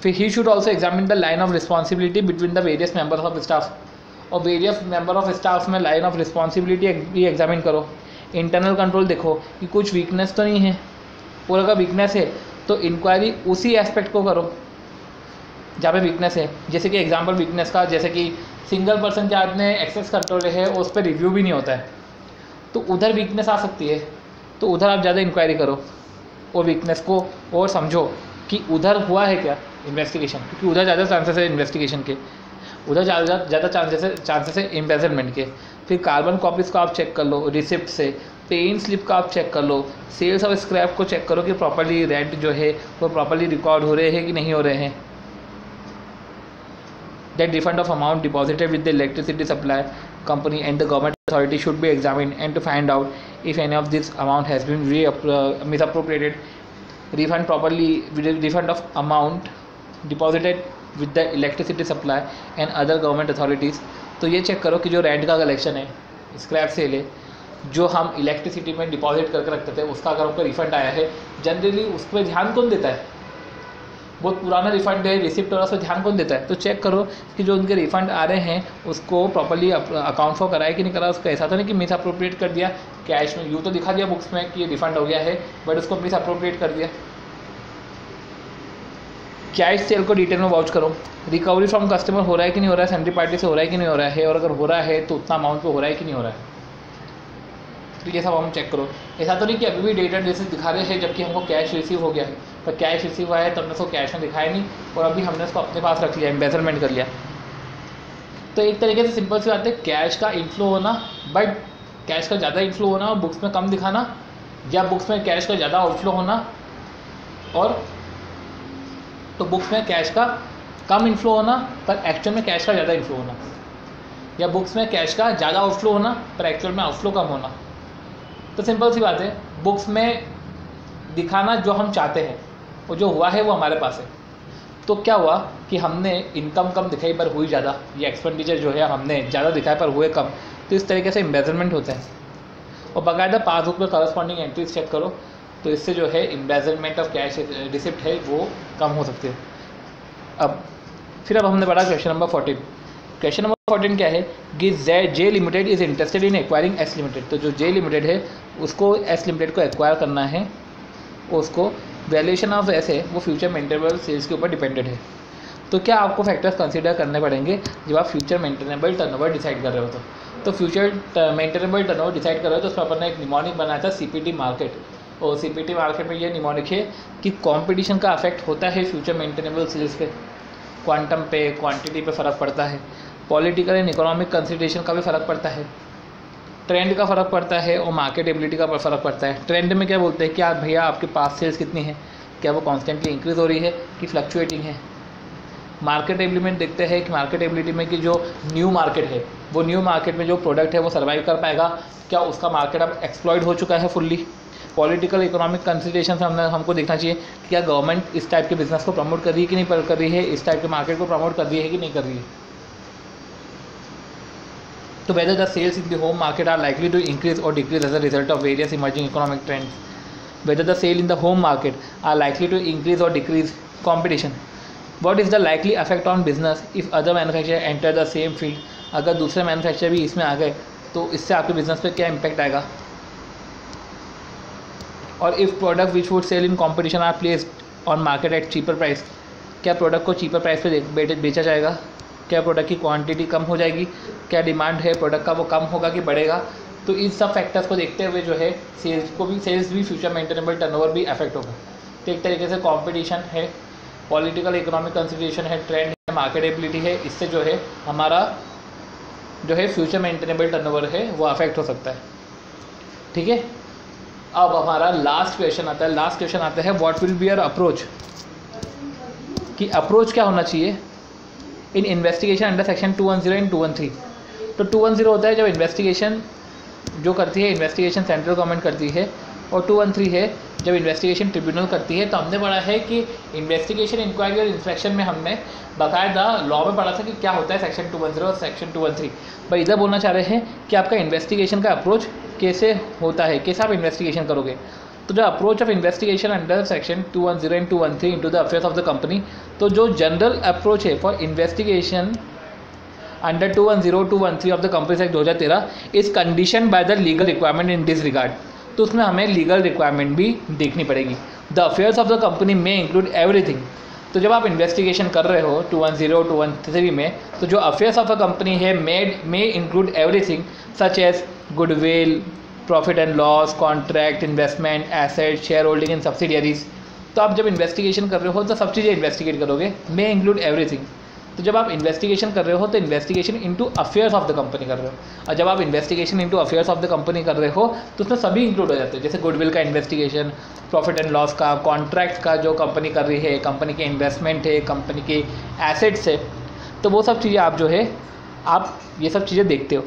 A: फिर ही should also examine the line of responsibility between the various members of staff. और वेरियस मेंबर ऑफ स्टाफ में लाइन ऑफ रिस्पॉन्सिबिलिटी भी एग्जामिन करो. इंटरनल कंट्रोल देखो कि कुछ वीकनेस तो नहीं है, और अगर वीकनेस है तो इंक्वायरी उसी एस्पेक्ट को करो जहाँ पे वीकनेस है. जैसे कि एग्जांपल वीकनेस का, जैसे कि सिंगल पर्सन के हाथ में एक्सेस कंट्रोल है और उस पर रिव्यू भी नहीं होता है, तो उधर वीकनेस आ सकती है. तो उधर आप ज़्यादा इंक्वायरी करो और वीकनेस को और समझो कि उधर हुआ है क्या इन्वेस्टिगेशन, क्योंकि उधर ज़्यादा चांसेस है इन्वेस्टिगेशन के, उधर ज़्यादा चांसेस है एम्बेजलमेंट के. फिर कार्बन कॉपीज़ को आप चेक कर लो रिसिप्ट से. पेइंग स्लिप का आप चेक कर लो. सेल्स ऑफ स्क्रैप को चेक करो कि प्रॉपर्ली रेंट जो है वो प्रॉपर्ली रिकॉर्ड हो रहे हैं कि नहीं हो रहे हैं. That refund of amount deposited with the electricity supply company and the government authority should be examined and to find out if any of this amount has been misappropriated. Refund of amount deposited with the electricity supply and other government authorities. तो ये check करो कि जो rent का collection है, scrap cell है, जो हम इलेक्ट्रिसिटी में डिपॉजिट करके रखते थे, उसका अगर उनको रिफंड आया है, जनरली उस पर ध्यान कौन देता है. बहुत पुराना रिफंड है, रिसिप्ट और उस पर ध्यान कौन देता है. तो चेक करो कि जो उनके रिफंड आ रहे हैं उसको प्रॉपर्ली अकाउंट फॉर कराया कि नहीं करा. उसको ऐसा तो नहीं कि मिस अप्रोप्रिएट कर दिया कैश में, यूँ तो दिखा दिया बुक्स में कि ये रिफंड हो गया है बट उसको मिस अप्रोप्रिएट कर दिया. कैश सेल को डिटेल में वाउच करो. रिकवरी फ्रॉम कस्टमर हो रहा है कि नहीं हो रहा है, सन्ड्री पार्टी से हो रहा है कि नहीं हो रहा है, और अगर हो रहा है तो उतना अमाउंट पे हो रहा है कि नहीं हो रहा है. तो ये सब हम चेक करो. ऐसा तो नहीं कि अभी भी डेट एंड जैसे दिखा रहे हैं जबकि हमको कैश रिसीव हो गया है, पर कैश रिसीव हुआ है तो हमने उसको कैश में दिखाया नहीं और अभी हमने उसको अपने पास रख लिया, एम्बेजलमेंट कर लिया. तो एक तरीके से सिंपल सी बात है, कैश का इनफ्लो होना बट कैश का ज़्यादा इनफ्लो होना और बुक्स में कम दिखाना, या बुक्स में कैश का ज़्यादा आउटफ्लो होना और तो बुक्स में कैश का कम इनफ्लो होना पर एक्चुअल में कैश का ज़्यादा इनफ्लो होना. या बुक्स में कैश का ज़्यादा आउटफ्लो होना पर एक्चुअल में आउटफ्लो कम होना। तो सिंपल सी बात है, बुक्स में दिखाना जो हम चाहते हैं और जो हुआ है वो हमारे पास है। तो क्या हुआ कि हमने इनकम कम दिखाई पर हुई ज़्यादा, या एक्सपेंडिचर जो है हमने ज़्यादा दिखाया पर हुए कम। तो इस तरीके से एम्बेजलमेंट होता है। और बाकायदा पासबुक में करस्पॉन्डिंग एंट्रीज चेक करो, तो इससे जो है एम्बेजलमेंट ऑफ कैश रिसिप्ट है वो कम हो सकती है। अब हमने पढ़ा क्वेश्चन नंबर 14। क्वेश्चन नंबर 14 क्या है कि J limited is interested in acquiring S limited. तो जो जे लिमिटेड है उसको एस लिमिटेड को एक्वायर करना है, उसको वैल्यूएशन ऑफ एस है वो फ्यूचर मेंटेनेबल सेल्स के ऊपर डिपेंडेंट है। तो क्या आपको फैक्टर्स कंसीडर करने पड़ेंगे जब आप फ्यूचर मेंटेनेबल टर्नओवर डिसाइड कर रहे हो? तो फ्यूचर मेंटेनेबल टर्नओवर डिसाइड कर रहे हो तो उसमें अपन ने एक निमोनिक बनाया था सीपीटी मार्केट। और सीपीटी मार्केट में ये निमोनिक है कि कंपटीशन का अफेक्ट होता है फ्यूचर मेंटेनेबल सेल्स पे, क्वांटम पे, क्वांटिटी पे फ़र्क पड़ता है, पॉलिटिकल एंड इकोनॉमिक कंसिडरेशन का भी फ़र्क पड़ता है, ट्रेंड का फ़र्क पड़ता है और मार्केटेबिलिटी का फ़र्क पड़ता है। ट्रेंड में क्या बोलते हैं कि आप भैया आपके पास सेल्स कितनी है, क्या वो कॉन्स्टेंटली इंक्रीज़ हो रही है कि फ्लक्चुएटिंग है। मार्केटेबिलिटी में देखते हैं कि मार्केटेबिलिटी में कि जो न्यू मार्केट है वो न्यू मार्केट में जो प्रोडक्ट है वो सर्वाइव कर पाएगा, क्या उसका मार्केट अब एक्सप्लॉइट हो चुका है फुल्ली। पॉलिटिकल इकोनॉमिक कंसिडरेशन से हमको देखना चाहिए कि क्या गवर्नमेंट इस टाइप के बिजनेस को प्रमोट कर रही है कि नहीं कर रही है, इस टाइप के मार्केट को प्रमोट कर रही है कि नहीं कर रही है। तो whether the sales in the home market are likely to increase or decrease as a result of various emerging economic trends, whether the sale in the home market are likely to increase or decrease competition, what is the likely effect on business if other manufacturer enter the same field, अगर दूसरे manufacture भी इसमें आ गए तो इससे आपके business पे क्या इम्पैक्ट आएगा। और if product which would sell in competition are placed on market at cheaper price, क्या प्रोडक्ट को चीपर प्राइस पे बेचा जाएगा, क्या प्रोडक्ट की क्वांटिटी कम हो जाएगी, क्या डिमांड है प्रोडक्ट का वो कम होगा कि बढ़ेगा। तो इन सब फैक्टर्स को देखते हुए जो है सेल्स भी फ्यूचर मेंटेनेबल टर्नओवर भी अफेक्ट होगा। तो एक तरीके से कंपटीशन है, पॉलिटिकल इकोनॉमिक कंसिडरेशन है, ट्रेंड है, मार्केटेबिलिटी है, इससे जो है हमारा जो है फ्यूचर मेंटेनेबल टर्नओवर है वो अफेक्ट हो सकता है। ठीक है, अब हमारा लास्ट क्वेश्चन आता है what will be your approach, कि अप्रोच क्या होना चाहिए इन इन्वेस्टिगेशन अंडर सेक्शन 210 एंड 213। तो 210 होता है जब इन्वेस्टिगेशन जो करती है इन्वेस्टिगेशन सेंट्रल गवर्नमेंट करती है, और 213 है जब इन्वेस्टिगेशन ट्रिब्यूनल करती है। तो हमने पढ़ा है कि इन्वेस्टिगेशन, इंक्वायरी और इंस्पेक्शन में हमने बाकायदा लॉ में पढ़ा था कि क्या होता है सेक्शन 210 और सेक्शन 213। पर इधर बोलना चाह रहे हैं कि आपका इन्वेस्टिगेशन का अप्रोच कैसे होता है, कैसे आप इन्वेस्टिगेशन करोगे। तो the approach of investigation under section 210 and 213 into the affairs of the company, तो जो जनरल अप्रोच है for investigation under 210 213 of the companies act 2013 is condition by the legal requirement in this regard. तो उसमें हमें legal requirement भी देखनी पड़ेगी। The affairs of the company में इंक्लूड एवरीथिंग। तो जब आप इन्वेस्टिगेशन कर रहे हो 210 213 में, तो जो अफेयर्स ऑफ अ कंपनी है may include everything such as goodwill, profit and loss, contract, investment, asset, share holding in subsidiaries. तो आप जब इन्वेस्टिगेशन कर रहे हो तो सब चीज़ें इन्वेस्टिगेट करोगे, मे इंक्लूड एवरीथिंग। तो जब आप इन्वेस्टिगेशन कर रहे हो तो investigation into affairs of the company कर रहे हो, और जब आप investigation into affairs of the company कर रहे हो तो उसमें सभी इंक्लूड हो जाते हैं, जैसे गुडविल का इन्वेस्टिगेशन, प्रॉफिट एंड लॉस का, कॉन्ट्रैक्ट का जो कंपनी कर रही है, कंपनी के इन्वेस्टमेंट है, कंपनी के एसेट्स है। तो वो सब चीज़ें आप जो है आप ये सब चीज़ें देखते हो।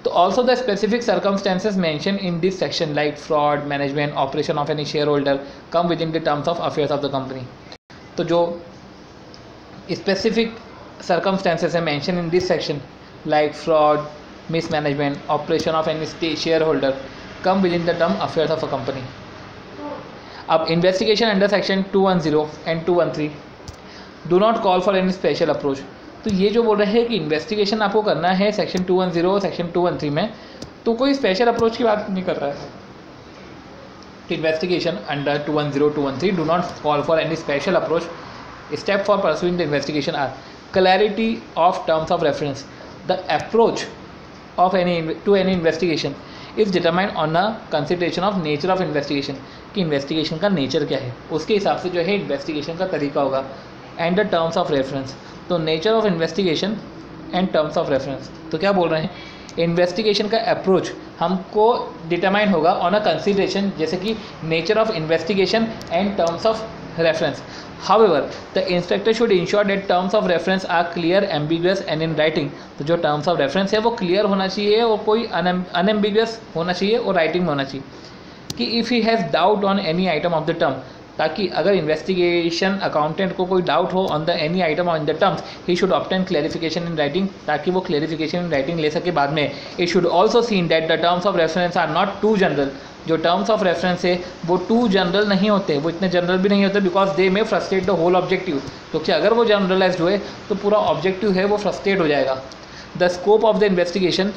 A: तो also the specific circumstances mention in this section like fraud, management, operation of any share holder come with in the terms of affairs of the company. तो जो specific circumstances are mentioned in this section like fraud, mismanagement, operation of any shareholder come within the term affairs of a company. अब investigation under section 210 and 213 do not call for any special approach। तो ये जो बोल रहे हैं कि investigation आपको करना है सेक्शन 210 और सेक्शन 213 में, तो कोई स्पेशल अप्रोच की बात नहीं कर रहा है। तो investigation under 210 213 do not call for any special approach. Step for pursuing the investigation are clarity of terms of reference. The approach of any investigation is determined on a consideration of nature of investigation, कि investigation का nature क्या है, उसके हिसाब से जो है investigation का तरीका होगा। And the terms of reference, तो nature of investigation and terms of reference. तो क्या बोल रहे हैं, इन्वेस्टिगेशन का अप्रोच हमको डिटरमाइन होगा ऑन अ कंसिडरेशन, जैसे कि nature of investigation and terms of reference. However, the inspector should ensure that terms of reference are clear, ambiguous and in writing. तो जो terms of reference है वो clear होना चाहिए और कोई unambiguous होना चाहिए और writing में होना चाहिए कि if he has doubt on any item of the term, ताकि अगर इन्वेस्टिगेशन अकाउंटेंट को कोई डाउट हो on the any item on the terms, he should obtain clarification in writing, ताकि वो क्लैरिफिकेशन इन राइटिंग ले सके बाद में. It should also seen that the terms of reference are not too general. जो टर्म्स ऑफ रेफरेंस है वो to general नहीं होते, वो इतने जनरल भी नहीं होते because they may frustrate the whole objective. क्योंकि अगर वो जनरलाइज्ड हुए तो पूरा ऑब्जेक्टिव है वो फ्रस्ट्रेट हो जाएगा. The scope of the investigation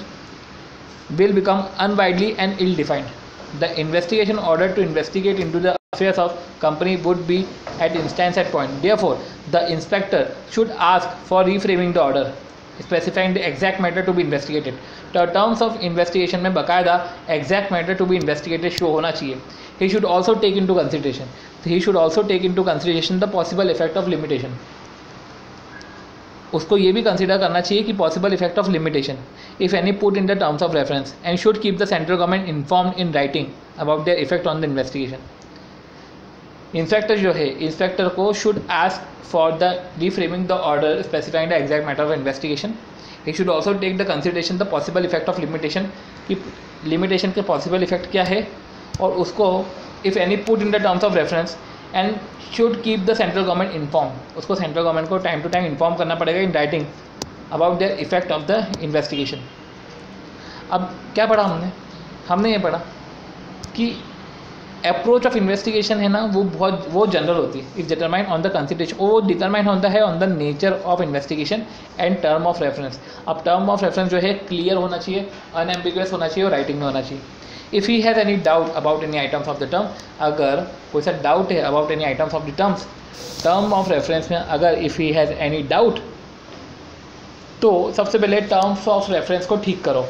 A: will become unwidely and ill-defined. The investigation order to investigate into the affairs of company would be at instance at point. Therefore, the inspector should ask for reframing the order, specifying the exact matter to be investigated. The terms of investigation में बकायदा exact matter to be investigated show होना चाहिए. He should also take into consideration the possible effect of limitation. उसको ये भी consider करना चाहिए कि possible effect of limitation if any put in the terms of reference and should keep the central government informed in writing about their effect on the investigation. Inspector जो है, inspector को should ask for the reframing the order specifying the exact matter of investigation. He should also take the consideration the possible effect of limitation, कि limitation के possible effect क्या है, और उसको if any put in the terms of reference and should keep the central government inform. उसको central government को time to time inform करना पड़ेगा इन writing about their effect of the investigation. अब क्या पढ़ा हमने ये पढ़ा कि अप्रोच ऑफ इन्वेस्टिगेशन है ना वो जनरल होती है. If determine on the consideration, वो डिटरमाइन होता है on the nature of investigation and term of reference. अब टर्म ऑफ रेफरेंस जो है क्लियर होना चाहिए, अनएम्बिगुअस होना चाहिए और राइटिंग में होना चाहिए. If he has any doubt about any items of the term, अगर कोई सा डाउट है about any items of the terms, term of reference में अगर if he has any doubt, तो सबसे पहले टर्म्स ऑफ रेफरेंस को ठीक करो,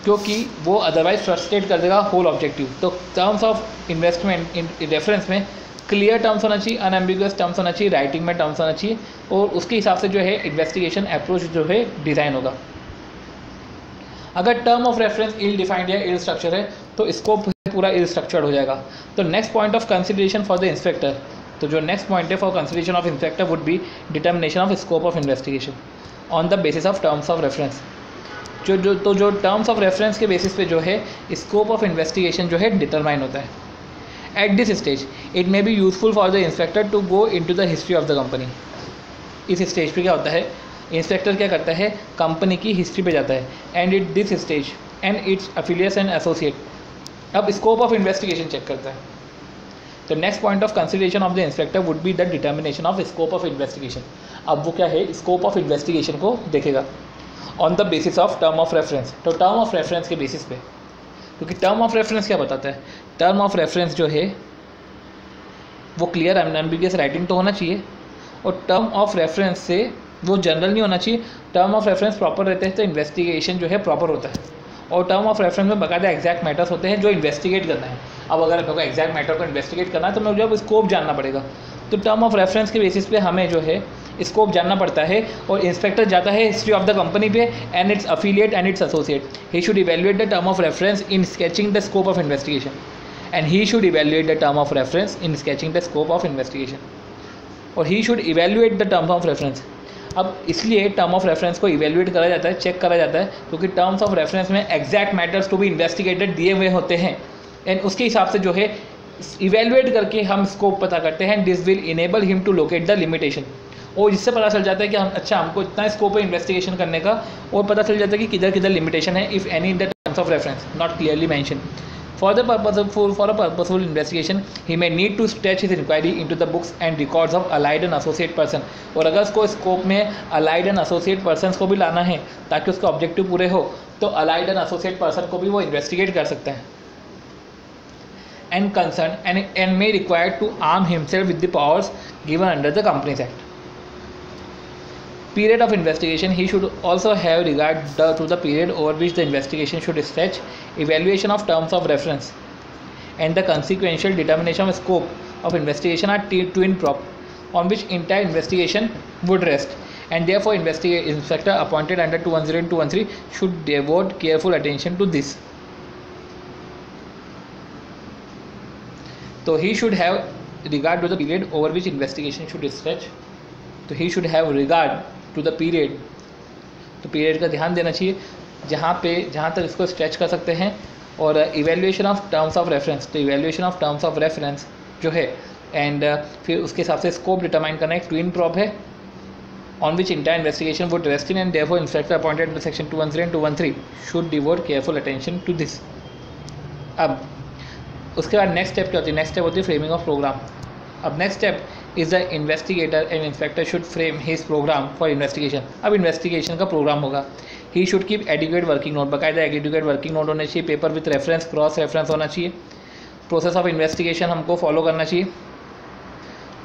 A: क्योंकि वो अदरवाइज फ्रस्ट्रेट कर देगा होल ऑब्जेक्टिव. तो terms of investment in reference में क्लियर टर्म्स होना चाहिए, अनएम्बिगुअस टर्म्स होना चाहिए, राइटिंग में टर्म्स होना चाहिए, और उसके हिसाब से जो है इन्वेस्टिगेशन अप्रोच जो है डिज़ाइन होगा. अगर term of reference ill defined या इल स्ट्रक्चर है तो स्कोप पूरा इल स्ट्रक्चर्ड हो जाएगा. तो next point of consideration for the inspector, तो जो नेक्स्ट पॉइंट है for consideration of inspector would be determination of scope of investigation on the basis of terms of reference. जो टर्म्स ऑफ रेफरेंस के basis पे जो है scope of investigation जो है डिटरमाइन होता है. At this stage it may be useful for the inspector to go into the history of the company. इस स्टेज पे क्या होता है, इंस्पेक्टर क्या करता है, कंपनी की हिस्ट्री पे जाता है. And it this stage and it's affiliates and associate, अब स्कोप ऑफ इन्वेस्टिगेशन चेक करता है. तो next point of consideration of the inspector would be the determination of scope of investigation. अब वो क्या है, स्कोप ऑफ इन्वेस्टिगेशन को देखेगा on the basis of term of reference. तो टर्म ऑफ रेफरेंस के बेसिस पे, क्योंकि टर्म ऑफ रेफरेंस क्या बताता है, टर्म ऑफ रेफरेंस जो है वो क्लियर अनएम्बिगुअस राइटिंग तो होना चाहिए, और टर्म ऑफ रेफरेंस से वो जनरल नहीं होना चाहिए. टर्म ऑफ रेफरेंस प्रॉपर रहते हैं तो इन्वेस्टिगेशन जो है प्रॉपर होता है, और टर्म ऑफ रेफरेंस में बकायदा एग्जैक्ट मैटर्स होते हैं जो इन्वेस्टिगेट करना है. अब अगर आपको एग्जैक्ट मैटर को इन्वेस्टिगेट करना है तो मुझे अब स्कोप जानना पड़ेगा. तो टर्म ऑफ रेफरेंस के बेसिस पे हमें जो है स्कोप जानना पड़ता है, और इंस्पेक्टर जाता है हिस्ट्री ऑफ द कंपनी पे and its affiliate and its associate. He should evaluate the term of reference in sketching the scope of investigation, and he should evaluate the term of reference in sketching the scope of investigation, और he should evaluate the term of reference. अब इसलिए term of reference को evaluate करा जाता है, check करा जाता है, क्योंकि टर्म्स ऑफ रेफरेंस में exact matters to be investigated दिए हुए होते हैं, एंड उसके हिसाब से जो है इवैल्यूएट करके हम स्कोप पता करते हैं. This will enable him to locate the limitation, और जिससे पता चल जाता है कि हम अच्छा हमको इतना स्कोप है इन्वेस्टिगेशन करने का, और पता चल जाता है कि किधर किधर लिमिटेशन है if any in the terms of reference not clearly mention. For a purposeful investigation, he may need to stretch his inquiry into the books and records of allied and associate person. और अगर उसको scope में allied and associate persons को भी लाना है ताकि उसका ऑब्जेक्टिव पूरे हो, तो allied and associate person को भी वो इन्वेस्टिगेट कर सकता है. And concerned and may require to arm himself with the powers given under the Companies Act. Period of investigation, he should also have regard to the period over which the investigation should stretch. Evaluation of terms of reference and the consequential determination of scope of investigation are twin prop on which entire investigation would rest, and therefore inspector appointed under 210 and 213 should devote careful attention to this. So he should have regard to the period over which investigation should stretch. तो he should have regard to the period, तो period का ध्यान देना चाहिए जहाँ तक इसको stretch कर सकते हैं. और evaluation of terms of reference, तो evaluation of terms of reference जो है एंड फिर उसके हिसाब से स्कोप डिटरमाइन करना एक ट्विन प्रॉब है on which entire investigation would rest in, and therefore inspector appointed under section 210 and 213 should devote careful attention to this. अब उसके बाद नेक्स्ट स्टेप क्या होती है? नेक्स्ट स्टेप होती है फ्रेमिंग ऑफ प्रोग्राम. अब next step is the investigator and inspector should frame his program for investigation. अब इन्वेस्टिगेशन का प्रोग्राम होगा. He should keep adequate working note, बाकायदा एडिक्वेट वर्किंग नोट होने चाहिए, paper with reference, cross reference होना चाहिए. Process of investigation हमको follow करना चाहिए.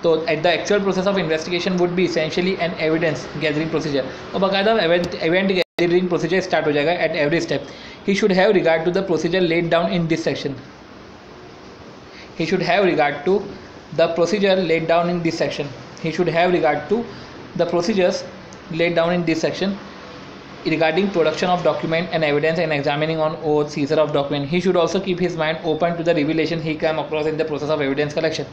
A: तो at the actual process of investigation would be essentially an evidence gathering procedure. और बाकायदा इवेंट गैदरिंग प्रोसीजर स्टार्ट हो जाएगा at every step. He should have regard to the procedure laid down in this section. He should have regard to the procedure laid down in this section. He should have regard to the procedures laid down in this section regarding production of document and evidence and examining on oath, seizure of document. He should also keep his mind open to the revelation he come across in the process of evidence collection.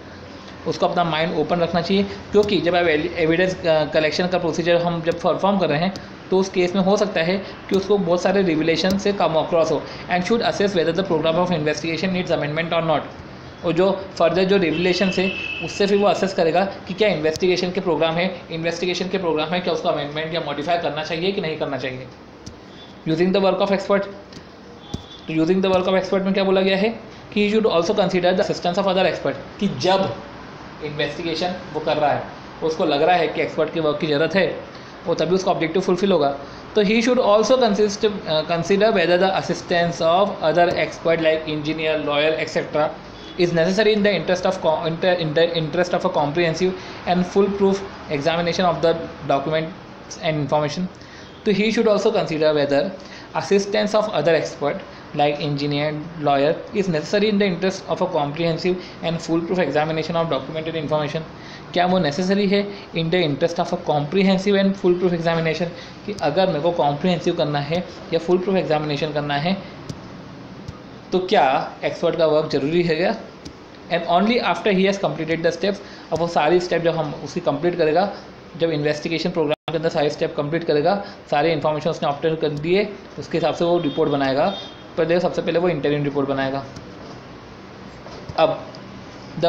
A: उसको अपना mind open रखना चाहिए, क्योंकि जब evidence collection का procedure हम जब perform कर रहे हैं तो उस केस में हो सकता है कि उसको बहुत सारे रिविलेशन से कम अक्रॉस हो. And should assess whether the program of investigation needs amendment और नॉट. और जो फर्दर जो रिविलेशन है उससे फिर वो असेस करेगा कि क्या इन्वेस्टिगेशन के प्रोग्राम है क्या उसको अमेंडमेंट या मॉडिफाई करना चाहिए कि नहीं करना चाहिए. Using the work of expert, तो using the work of expert में क्या बोला गया है कि you should also consider the assistance of other expert. कि जब इन्वेस्टिगेशन वो कर रहा है, उसको लग रहा है कि एक्सपर्ट के वर्क की ज़रूरत है और तभी उसका ऑब्जेक्टिव फुलफिल होगा, तो ही should also consider whether the assistance of other expert like engineer, lawyer etcetera is necessary in the interest of a comprehensive and foolproof examination of the documents and information. So he should also consider whether assistance of other expert like engineer, lawyer is necessary in the interest of a comprehensive and foolproof examination of document and information. क्या वो necessary है in the interest of a comprehensive and full proof examination, कि अगर मेरे को comprehensive करना है या फुल प्रूफ एग्जामिनेशन करना है तो क्या एक्सपर्ट का वर्क जरूरी है क्या. And only after he has completed the steps. अब वो सारी स्टेप जब हम उसकी कंप्लीट करेगा, जब इन्वेस्टिगेशन प्रोग्राम के अंदर सारे स्टेप कंप्लीट करेगा, सारे इन्फॉर्मेशन उसने ऑब्टेन कर दिए, उसके हिसाब से वो रिपोर्ट बनाएगा. पर सबसे पहले वो इंटरव्यू रिपोर्ट बनाएगा. अब the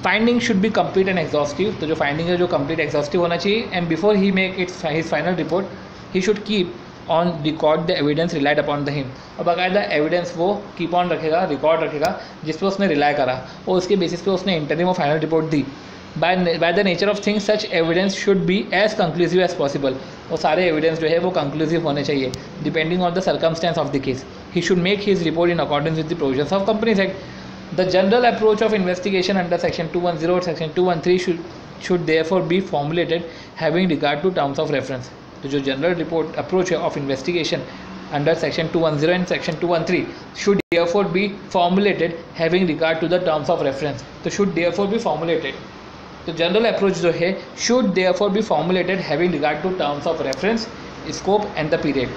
A: finding should be complete and exhaustive. तो जो फाइंडिंग है जो कंप्लीट एग्जॉस्टिव होना चाहिए. And before he make it's his final report he should keep on record the evidence relied upon the him. और बाकायदा एविडेंस वो कीप ऑन रखेगा, रिकॉर्ड रखेगा जिस पर उसने रिलाई करा और उसके बेसिस पे उसने इंटरव्यू में फाइनल रिपोर्ट दी. By the nature of things such evidence should be as conclusive as possible. वो सारे एविडेंस जो है वो कंक्लूसिव होने चाहिए depending on the circumstance of the case. He should make his report in accordance with the provisions of companies act. The general approach of investigation under section 210 और section 213 should therefore be formulated having regard to terms of reference. तो जो general report approach है of investigation under section 210 and section 213 should therefore be formulated having regard to the terms of reference. तो should therefore be formulated. तो general approach जो है should therefore be formulated having regard to terms of reference, scope and the period,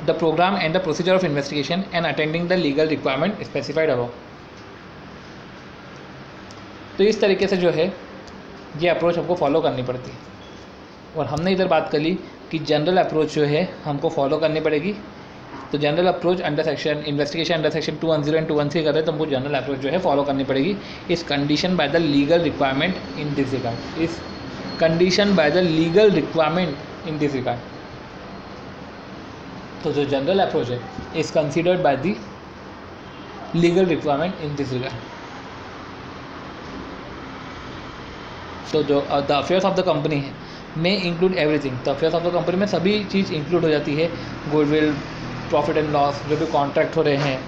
A: the program and the procedure of investigation and attending the legal requirement specified above. तो इस तरीके से जो है ये अप्रोच हमको फॉलो करनी पड़ती है. और हमने इधर बात कर ली कि जनरल अप्रोच जो है हमको फॉलो करनी पड़ेगी. तो general approach under section investigation under section 210 and 213 कर रहे हैं तो हमको जनरल अप्रोच जो है फॉलो करनी पड़ेगी. इस condition by the legal requirement in this regard. इस condition by the legal requirement in this regard. तो जो जनरल अप्रोच है is considered by the legal requirement in this regard. तो जो the affairs of the company है में include everything. तो affairs of the company में सभी चीज़ इंक्लूड हो जाती है. गुडविल, प्रॉफिट एंड लॉस, जो भी कॉन्ट्रैक्ट हो रहे हैं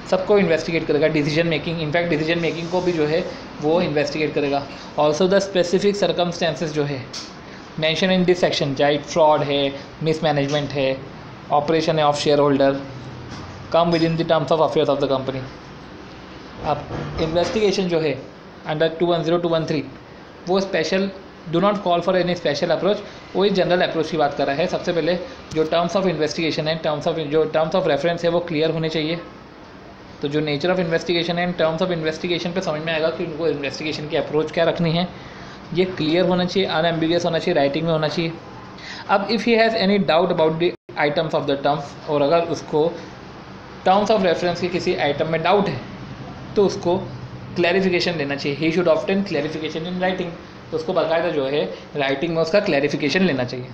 A: सबको इन्वेस्टिगेट करेगा. Decision making, in fact decision making को भी जो है वो इन्वेस्टिगेट करेगा. ऑल्सो द स्पेसिफिक सर्कमस्टेंसेस जो है मेंशन इन दिस सेक्शन, चाहे फ्रॉड है, मिसमैनेजमेंट है, ऑपरेशन है of share holder, come with in the terms of affairs of the company. अब इन्वेस्टिगेशन जो है अंडर 210 213 वो special do not call for any special approach. वो इस जनरल अप्रोच की बात कर रहा है. सबसे पहले जो टर्म्स ऑफ इन्वेस्टिगेशन है, टर्म्स ऑफ रेफरेंस है वो क्लियर होने चाहिए. तो जो नेचर ऑफ इन्वेस्टिगेशन है, इन टर्म्स ऑफ इन्वेस्टिगेशन पे समझ में आएगा कि उनको इन्वेस्टिगेशन की अप्रोच क्या रखनी है। ये क्लियर होना चाहिए, अनएम्बिगियस होना चाहिए, राइटिंग में होना चाहिए। अब if he has any doubt about the items of the terms, और अगर उसको टर्म्स ऑफ रेफरेंस के किसी आइटम में डाउट है तो उसको क्लैरिफिकेशन लेना चाहिए। He should obtain clarification in writing, तो उसको बाकायदा जो है राइटिंग में उसका क्लैरिफिकेशन लेना चाहिए।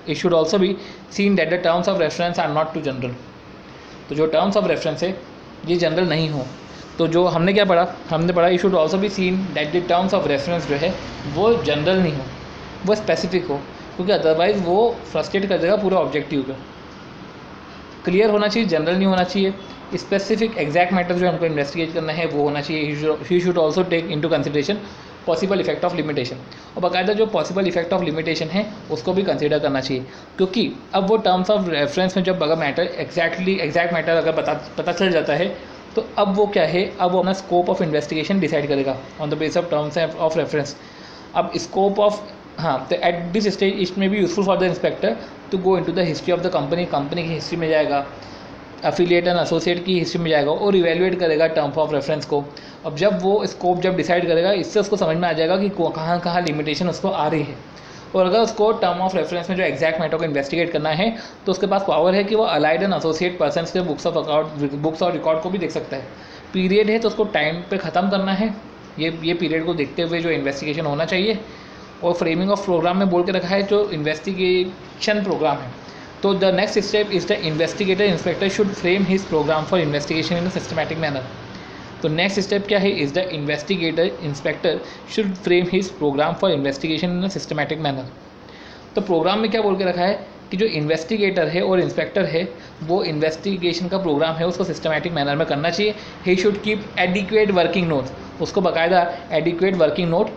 A: It should also be seen that the terms of reference are not too general, तो जो टर्म्स ऑफ रेफरेंस है ये जनरल नहीं हो। तो जो हमने क्या पढ़ा, हमने पढ़ा it should also be seen that the terms of reference जो है वो जनरल नहीं हो, वो स्पेसिफिक हो, क्योंकि अदरवाइज़ वो फ्रस्ट्रेट कर देगा पूरे ऑब्जेक्टिव पर। क्लियर होना चाहिए, जनरल नहीं होना चाहिए। स्पेसिफिक एग्जैक्ट मैटर जो हमको इन्वेस्टिगेट करना है वो होना चाहिए। He should also take into consideration possible effect of limitation, और बाकायदा जो पॉसिबल इफेक्ट ऑफ लिमिटेशन है उसको भी कंसीडर करना चाहिए, क्योंकि अब वो टर्म्स ऑफ रेफरेंस में जब अगर मैटर एग्जैक्ट मैटर अगर पता चल जाता है तो अब वो क्या है, अब वो अपना स्कोप ऑफ इन्वेस्टिगेशन डिसाइड करेगा on the base of terms of reference. अब स्कोप ऑफ तो at this stage it may be useful for the inspector to go into the history of the company की history में जाएगा, affiliate and associate की history में जाएगा और evaluate करेगा टर्म ऑफ रेफरेंस को। अब जब वो स्कोप जब डिसाइड करेगा, इससे उसको समझ में आ जाएगा कि कहाँ कहाँ लिमिटेशन उसको आ रही है। और अगर उसको टर्म ऑफ रेफरेंस में जो एग्जैक्ट मैटर को इन्वेस्टिगेट करना है तो उसके पास पावर है कि वो अलाइड एंड एसोसिएट पर्सन्स के बुक्स और रिकॉर्ड को भी देख सकता है। पीरियड है तो उसको टाइम पे ख़त्म करना है, ये पीरियड को देखते हुए जो इन्वेस्टिगेशन होना चाहिए। और फ्रेमिंग ऑफ प्रोग्राम में बोल के रखा है जो इन्वेस्टिगेशन प्रोग्राम है, तो the next step is the investigator inspector should frame his program for investigation in a systematic manner. तो नेक्स्ट स्टेप क्या है, is the investigator inspector should frame his program for investigation in a systematic manner. तो program में क्या बोल के रखा है कि जो इन्वेस्टिगेटर है और इंस्पेक्टर है वो इन्वेस्टिगेशन का प्रोग्राम है उसको सिस्टमैटिक मैनर में करना चाहिए। He should keep adequate working notes, उसको बाकायदा एडिक्वेट वर्किंग नोट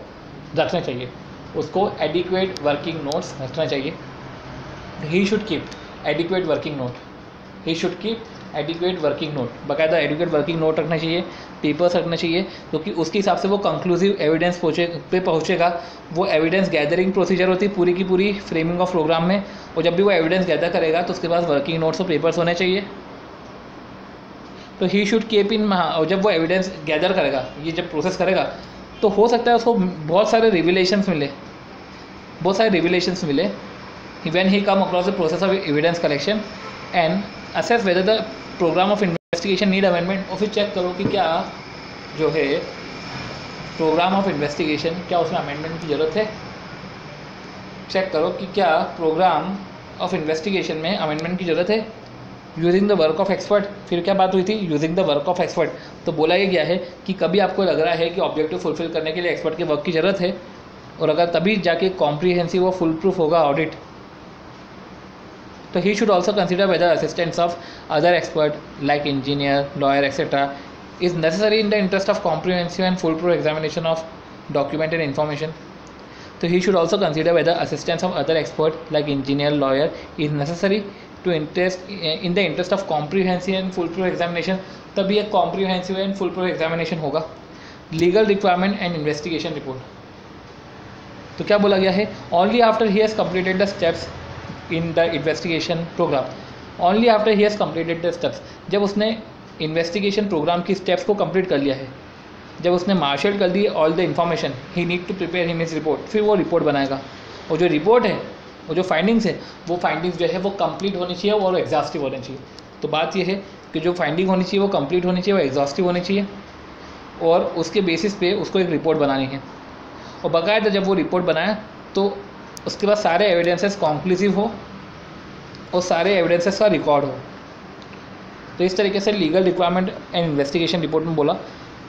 A: रखना चाहिए, उसको एडिक्वेट वर्किंग नोट्स रखना चाहिए। He should keep adequate working note, he should keep adequate working note, बाकायदा एडिक्वेट वर्किंग नोट रखना चाहिए, पेपर्स रखना चाहिए, क्योंकि उसके हिसाब से वो कंक्लूसिव एविडेंस पहुँचेगा। वो एविडेंस गैदरिंग प्रोसीजर होती है पूरी की पूरी फ्रेमिंग ऑफ प्रोग्राम में, और जब भी वो एविडेंस गैदर करेगा तो उसके पास वर्किंग नोट्स और पेपर्स होने चाहिए। तो ही शुड कीप इन, जब वो एविडेंस गैदर करेगा, ये जब प्रोसेस करेगा तो हो सकता है उसको बहुत सारे रिविलेशंस मिले when he come across the process of evidence collection and assess whether the program of investigation need amendment। और फिर चेक करो कि क्या जो है प्रोग्राम ऑफ इन्वेस्टिगेशन क्या उसमें अमेंडमेंट की ज़रूरत है। चेक करो कि क्या प्रोग्राम ऑफ इन्वेस्टिगेशन में अमेंडमेंट की ज़रूरत है। Using the work of expert, फिर क्या बात हुई थी, using the work of expert. तो बोला ये गया है कि कभी आपको लग रहा है कि ऑब्जेक्टिव फुलफिल करने के लिए एक्सपर्ट के वर्क की ज़रूरत है, और अगर तभी जाके कॉम्प्रीहेंसिव और फुल प्रूफ होगा ऑडिट। तो he should also consider whether assistance of other expert like engineer, lawyer, etc. is necessary in the interest of comprehensive and foolproof examination of document and information. So he should also consider whether assistance of other expert like engineer, lawyer is necessary to in the interest of comprehensive and foolproof examination। तभी एक comprehensive and foolproof examination होगा। Legal requirement and investigation report। तो क्या बोला गया है, only after he has completed the steps in the investigation program, only after he has completed the steps, जब उसने इन्वेस्टिगेशन प्रोग्राम की स्टेप्स को कंप्लीट कर लिया है, जब उसने मार्शल कर दी all the information, he need to prepare in his report, फिर वो रिपोर्ट बनाएगा। और जो रिपोर्ट है, वो जो फाइंडिंग्स है, वो फाइंडिंग्स जो है वो कंप्लीट होनी चाहिए और एग्जॉस्टिव होनी चाहिए। तो बात ये है कि जो फाइंडिंग होनी चाहिए वो कंप्लीट होनी चाहिए, वो एग्जॉस्टिव होनी चाहिए, और उसके बेसिस पे उसको एक रिपोर्ट बनानी है। और बाकायदा जब वो रिपोर्ट बनाए तो उसके बाद सारे एविडेंसेस कॉन्क्लूसिव हो और सारे एविडेंसेस का रिकॉर्ड हो। तो इस तरीके से legal requirement and investigation report में बोला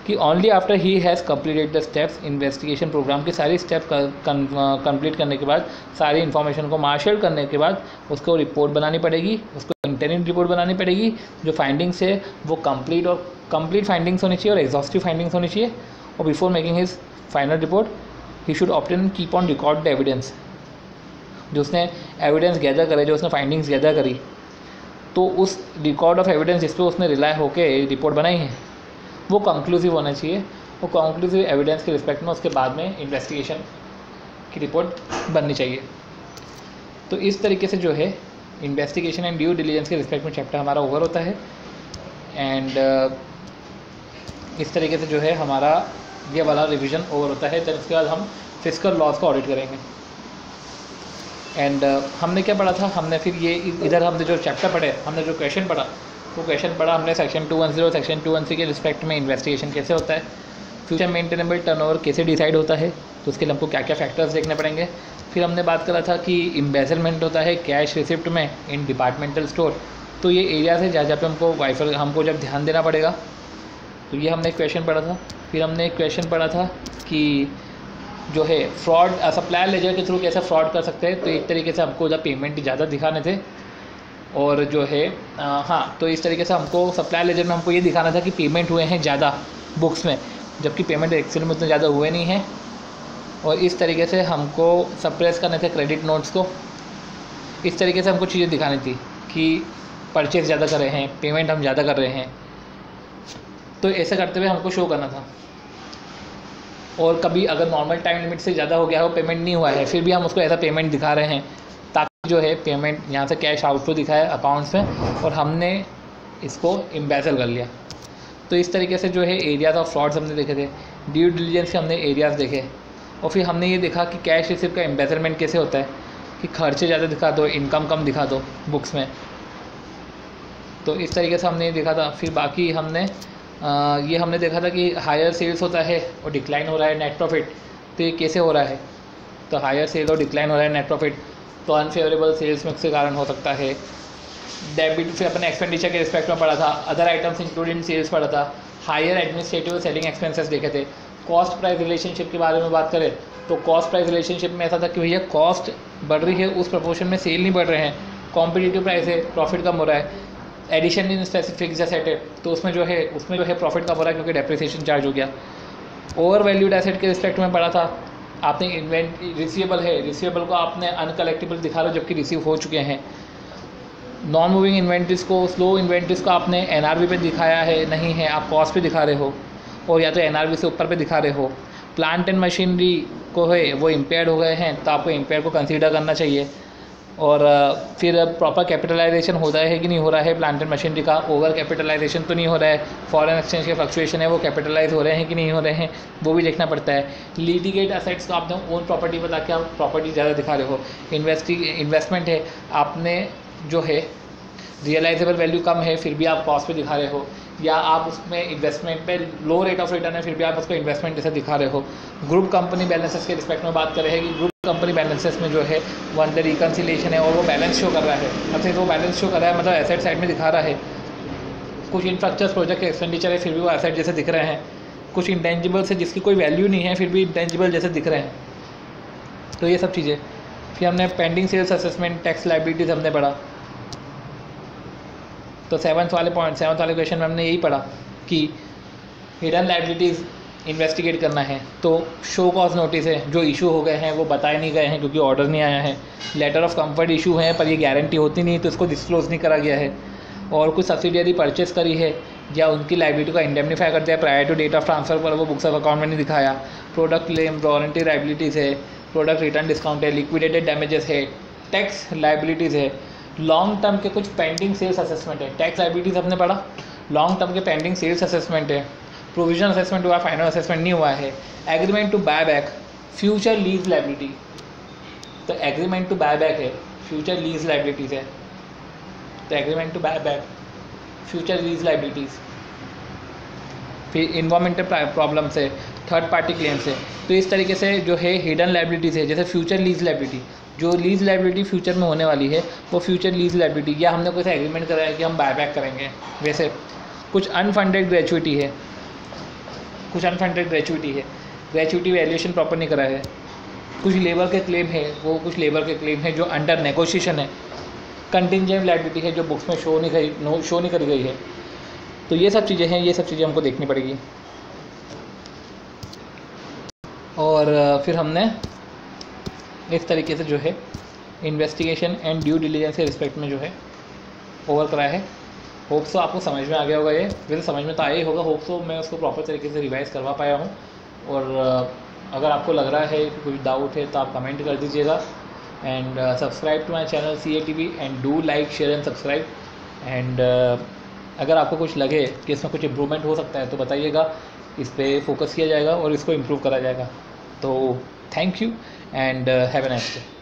A: कि only after he has completed the steps, investigation program की सारी स्टेप कंप्लीट करने के बाद, सारी इन्फॉर्मेशन को मार्शल करने के बाद उसको रिपोर्ट बनानी पड़ेगी, उसको इंटरनल रिपोर्ट बनानी पड़ेगी। जो फाइंडिंग्स है वो कंप्लीट फाइंडिंग्स होनी चाहिए और एग्जॉस्टिव फाइंडिंग्स होनी चाहिए। और before making his final report he should obtain keep on record the evidence. जो उसने एविडेंस गैदर करे, जो उसने फाइंडिंग्स गैदर करी, तो उस रिकॉर्ड ऑफ एविडेंस जिस पर उसने रिलाई होकर रिपोर्ट बनाई है वो कंक्लूसिव होना चाहिए। वो कंक्लूसिव एविडेंस के रिस्पेक्ट में उसके बाद में इन्वेस्टिगेशन की रिपोर्ट बननी चाहिए। तो इस तरीके से जो है इन्वेस्टिगेशन एंड ड्यू डिलीजेंस के रिस्पेक्ट में चैप्टर हमारा ओवर होता है। एंड इस तरीके से जो है हमारा ये वाला रिवीजन ओवर होता है। फिर उसके बाद हम फिस्कल लॉस को ऑडिट करेंगे। एंड हमने क्या पढ़ा था, हमने फिर ये इधर हमने जो चैप्टर पढ़े, हमने जो क्वेश्चन पढ़ा, वो क्वेश्चन पढ़ा हमने सेक्शन 210 सेक्शन 213 के रिस्पेक्ट में इन्वेस्टिगेशन कैसे होता है, फ्यूचर मेंटेनेबल टर्नओवर कैसे डिसाइड होता है, तो उसके लिए हमको क्या क्या फैक्टर्स देखने पड़ेंगे। फिर हमने बात करा था कि एम्बेजलमेंट होता है कैश रिसिप्ट में इन डिपार्टमेंटल स्टोर, तो ये एरियाज है जहाँ पे हमको जब ध्यान देना पड़ेगा। तो ये हमने एक क्वेश्चन पढ़ा था। फिर हमने एक क्वेश्चन पढ़ा था कि जो है फ्रॉड सप्लायर लेजर के थ्रू कैसे फ्रॉड कर सकते हैं, तो एक तरीके से हमको जब पेमेंट ज़्यादा दिखाने थे और जो है हाँ, तो इस तरीके से हमको सप्लायर लेजर में हमको ये दिखाना था कि पेमेंट हुए हैं ज़्यादा बुक्स में, जबकि पेमेंट एक्चुअली में उतने ज़्यादा हुए नहीं हैं। और इस तरीके से हमको सप्रेस करने थे क्रेडिट नोट्स को। इस तरीके से हमको चीज़ें दिखानी थी कि परचेज ज़्यादा कर रहे हैं, पेमेंट हम ज़्यादा कर रहे हैं, तो ऐसा करते हुए हमको शो करना था। और कभी अगर नॉर्मल टाइम लिमिट से ज़्यादा हो गया हो, पेमेंट नहीं हुआ है, फिर भी हम उसको ऐसा पेमेंट दिखा रहे हैं ताकि जो है पेमेंट यहाँ से कैश आउटफ्लो दिखाए अकाउंट्स में और हमने इसको एम्बेजल कर लिया। तो इस तरीके से जो है एरियाज ऑफ फ्रॉड्स हमने देखे थे, ड्यू डिलिजेंस के हमने एरियाज़ देखे। और फिर हमने ये देखा कि कैश रिसिप्ट का एम्बेजलमेंट कैसे होता है, कि खर्चे ज़्यादा दिखा दो, इनकम कम दिखा दो बुक्स में। तो इस तरीके से हमने ये देखा था। फिर बाकी हमने ये हमने देखा था कि हायर सेल्स होता है और डिक्लाइन हो रहा है नेट प्रॉफिट, तो ये कैसे हो रहा है, तो हायर सेल और डिक्लाइन हो रहा है नेट प्रॉफिट, तो अनफेवरेबल सेल्स मिक्स के कारण हो सकता है। डेबिट फिर अपने एक्सपेंडिचर के रिस्पेक्ट में पढ़ा था, other items including in sales पढ़ा था, हायर एडमिनिस्ट्रेटिव सेलिंग एक्सपेंसेस देखे थे। कॉस्ट प्राइस रिलेशनशिप के बारे में बात करें तो कॉस्ट प्राइस रिलेशनशिप में ऐसा था कि भैया कॉस्ट बढ़ रही है उस प्रपोर्शन में सेल नहीं बढ़ रहे हैं, कॉम्पिटिटिव प्राइस है, प्रॉफिट कम हो रहा है। एडिशन इन स्पेसिफिक एसेट है, तो उसमें जो है प्रॉफिट कम हो रहा है क्योंकि डेप्रिसिएशन चार्ज हो गया। ओवर वैल्यूड एसेट के रिस्पेक्ट में पढ़ा था आपने, रिसीवेबल है, रिसीवेबल को आपने अनकलेक्टेबल दिखा रहे हो जबकि रिसीव हो चुके हैं। नॉन मूविंग इन्वेंट्रीज को, स्लो इन्वेंट्रीज को आपने एनआरवी पे दिखाया है, नहीं है, आप कॉस्ट पे दिखा रहे हो और या तो एनआरवी से ऊपर पे दिखा रहे हो। प्लांट एंड मशीनरी को है वो इम्पेयर्ड हो गए हैं, तो आपको इम्पेयर को कंसीडर करना चाहिए। और फिर प्रॉपर कैपिटलाइजेशन होता है कि नहीं हो रहा है प्लांट एंड मशीनरी का, ओवर कैपिटलाइजेशन तो नहीं हो रहा है, फॉरेन एक्सचेंज के फ्लक्चुएशन है वो कैपिटलाइज हो रहे हैं कि नहीं हो रहे हैं, वो भी देखना पड़ता है। लिटिगेट असेट्स को आपने ओन प्रॉपर्टी बता के आप प्रॉपर्टी ज़्यादा दिखा रहे हो। इन्वेस्टमेंट है, आपने जो है रियलाइजेबल वैल्यू कम है फिर भी आप कॉस्ट पे दिखा रहे हो, या आप उसमें इन्वेस्टमेंट पे लो रेट ऑफ रिटर्न है फिर भी आप उसको इन्वेस्टमेंट जैसे दिखा रहे हो। ग्रुप कंपनी बैलेंसेस के रिस्पेक्ट में बात कर रहे हैं कि ग्रुप कंपनी बैलेंसेस में जो है वन द रिकन्सिलेशन है और वो बैलेंस शो कर रहा है। अच्छा, तो बैलेंस शो कर रहा है मतलब एसेट साइड में दिखा रहा है। कुछ इंफ्रास्ट्रक्चर प्रोजेक्ट के एक्सपेंडिचर है फिर भी वो एसेट जैसे दिख रहे हैं। कुछ इंटेंजिबल से जिसकी कोई वैल्यू नहीं है फिर भी इंटेंजिबल जैसे दिख रहे हैं। तो ये सब चीज़ें। फिर हमने pending sales assessment, tax liabilities हमने पढ़ा। तो सेवन्थ वाले क्वेश्चन में हमने यही पढ़ा कि हिडन लाइबिलिटीज़ इन्वेस्टिगेट करना है, तो शो कॉज नोटिस है, जो इशू हो गए हैं वो बताए नहीं गए हैं क्योंकि ऑर्डर नहीं आया है। लेटर ऑफ कंफर्ट इशू है पर ये गारंटी होती नहीं तो इसको डिस्क्लोज नहीं करा गया है। और कुछ सब्सिडियरी परचेस करी है या उनकी लाइबिलिटी को इंडेमनीफाई कर दिया prior to date of transfer पर, वो बुक्स ऑफ अकाउंट में नहीं दिखाया। प्रोडक्ट क्लेम, वारंटी लाइबिलिटीज़ है, प्रोडक्ट रिटर्न डिस्काउंट है, लिक्विडेटेड डैमेजेस है, टैक्स लाइबिलिटीज़ है, लॉन्ग टर्म के कुछ पेंडिंग सेल्स असेसमेंट है। टैक्स लाइबिलिटीज़ हमने पढ़ा, लॉन्ग टर्म के पेंडिंग सेल्स असेसमेंट है, प्रोविजन असेसमेंट हुआ, फाइनल असेसमेंट नहीं हुआ है। Agreement to buy back, future lease liability, तो एग्रीमेंट टू बाय बैक है, फ्यूचर लीज लाइबिलिटीज़ है, तो agreement to buy back, future lease liabilities. फिर इन्वायरमेंटल प्रॉब्लम्स है, थर्ड पार्टी क्लेम्स है। तो इस तरीके से जो है हिडन लाइबिलिटीज़ है, जैसे फ्यूचर लीज लाइबिलिटी, जो लीज लाइबिलिटी फ्यूचर में होने वाली है वो फ्यूचर लीज लाइबिलिटी, या हमने कोई सा एग्रीमेंट करा है कि हम बाय बैक करेंगे। वैसे कुछ अनफंडेड ग्रेचुइटी है, ग्रेचुइटी वैल्यूएशन प्रॉपर नहीं करा है। कुछ लेबर के क्लेम है, वो कुछ लेबर के क्लेम है जो अंडर नेगोशिएशन है। कंटिंजेंट लाइबिलिटी है जो बुक्स में शो नहीं करी गई है। तो ये सब चीज़ें हैं, ये सब चीज़ें हमको देखनी पड़ेगी। और फिर हमने इस तरीके से जो है इन्वेस्टिगेशन एंड ड्यू डिलिजेंस के रिस्पेक्ट में जो है ओवर कराया है। होप सो आपको समझ में आ गया होगा। ये वैसे समझ में तो आया ही होगा, होप सो मैं उसको प्रॉपर तरीके से रिवाइज़ करवा पाया हूँ। और अगर आपको लग रहा है कि कोई डाउट है तो आप कमेंट कर दीजिएगा। And subscribe to my channel CATV and do like, share and subscribe. And अगर आपको कुछ लगे कि इसमें कुछ इम्प्रूवमेंट हो सकता है तो बताइएगा, इस पर फोकस किया जाएगा और इसको इम्प्रूव करा जाएगा। तो thank you and have a nice day.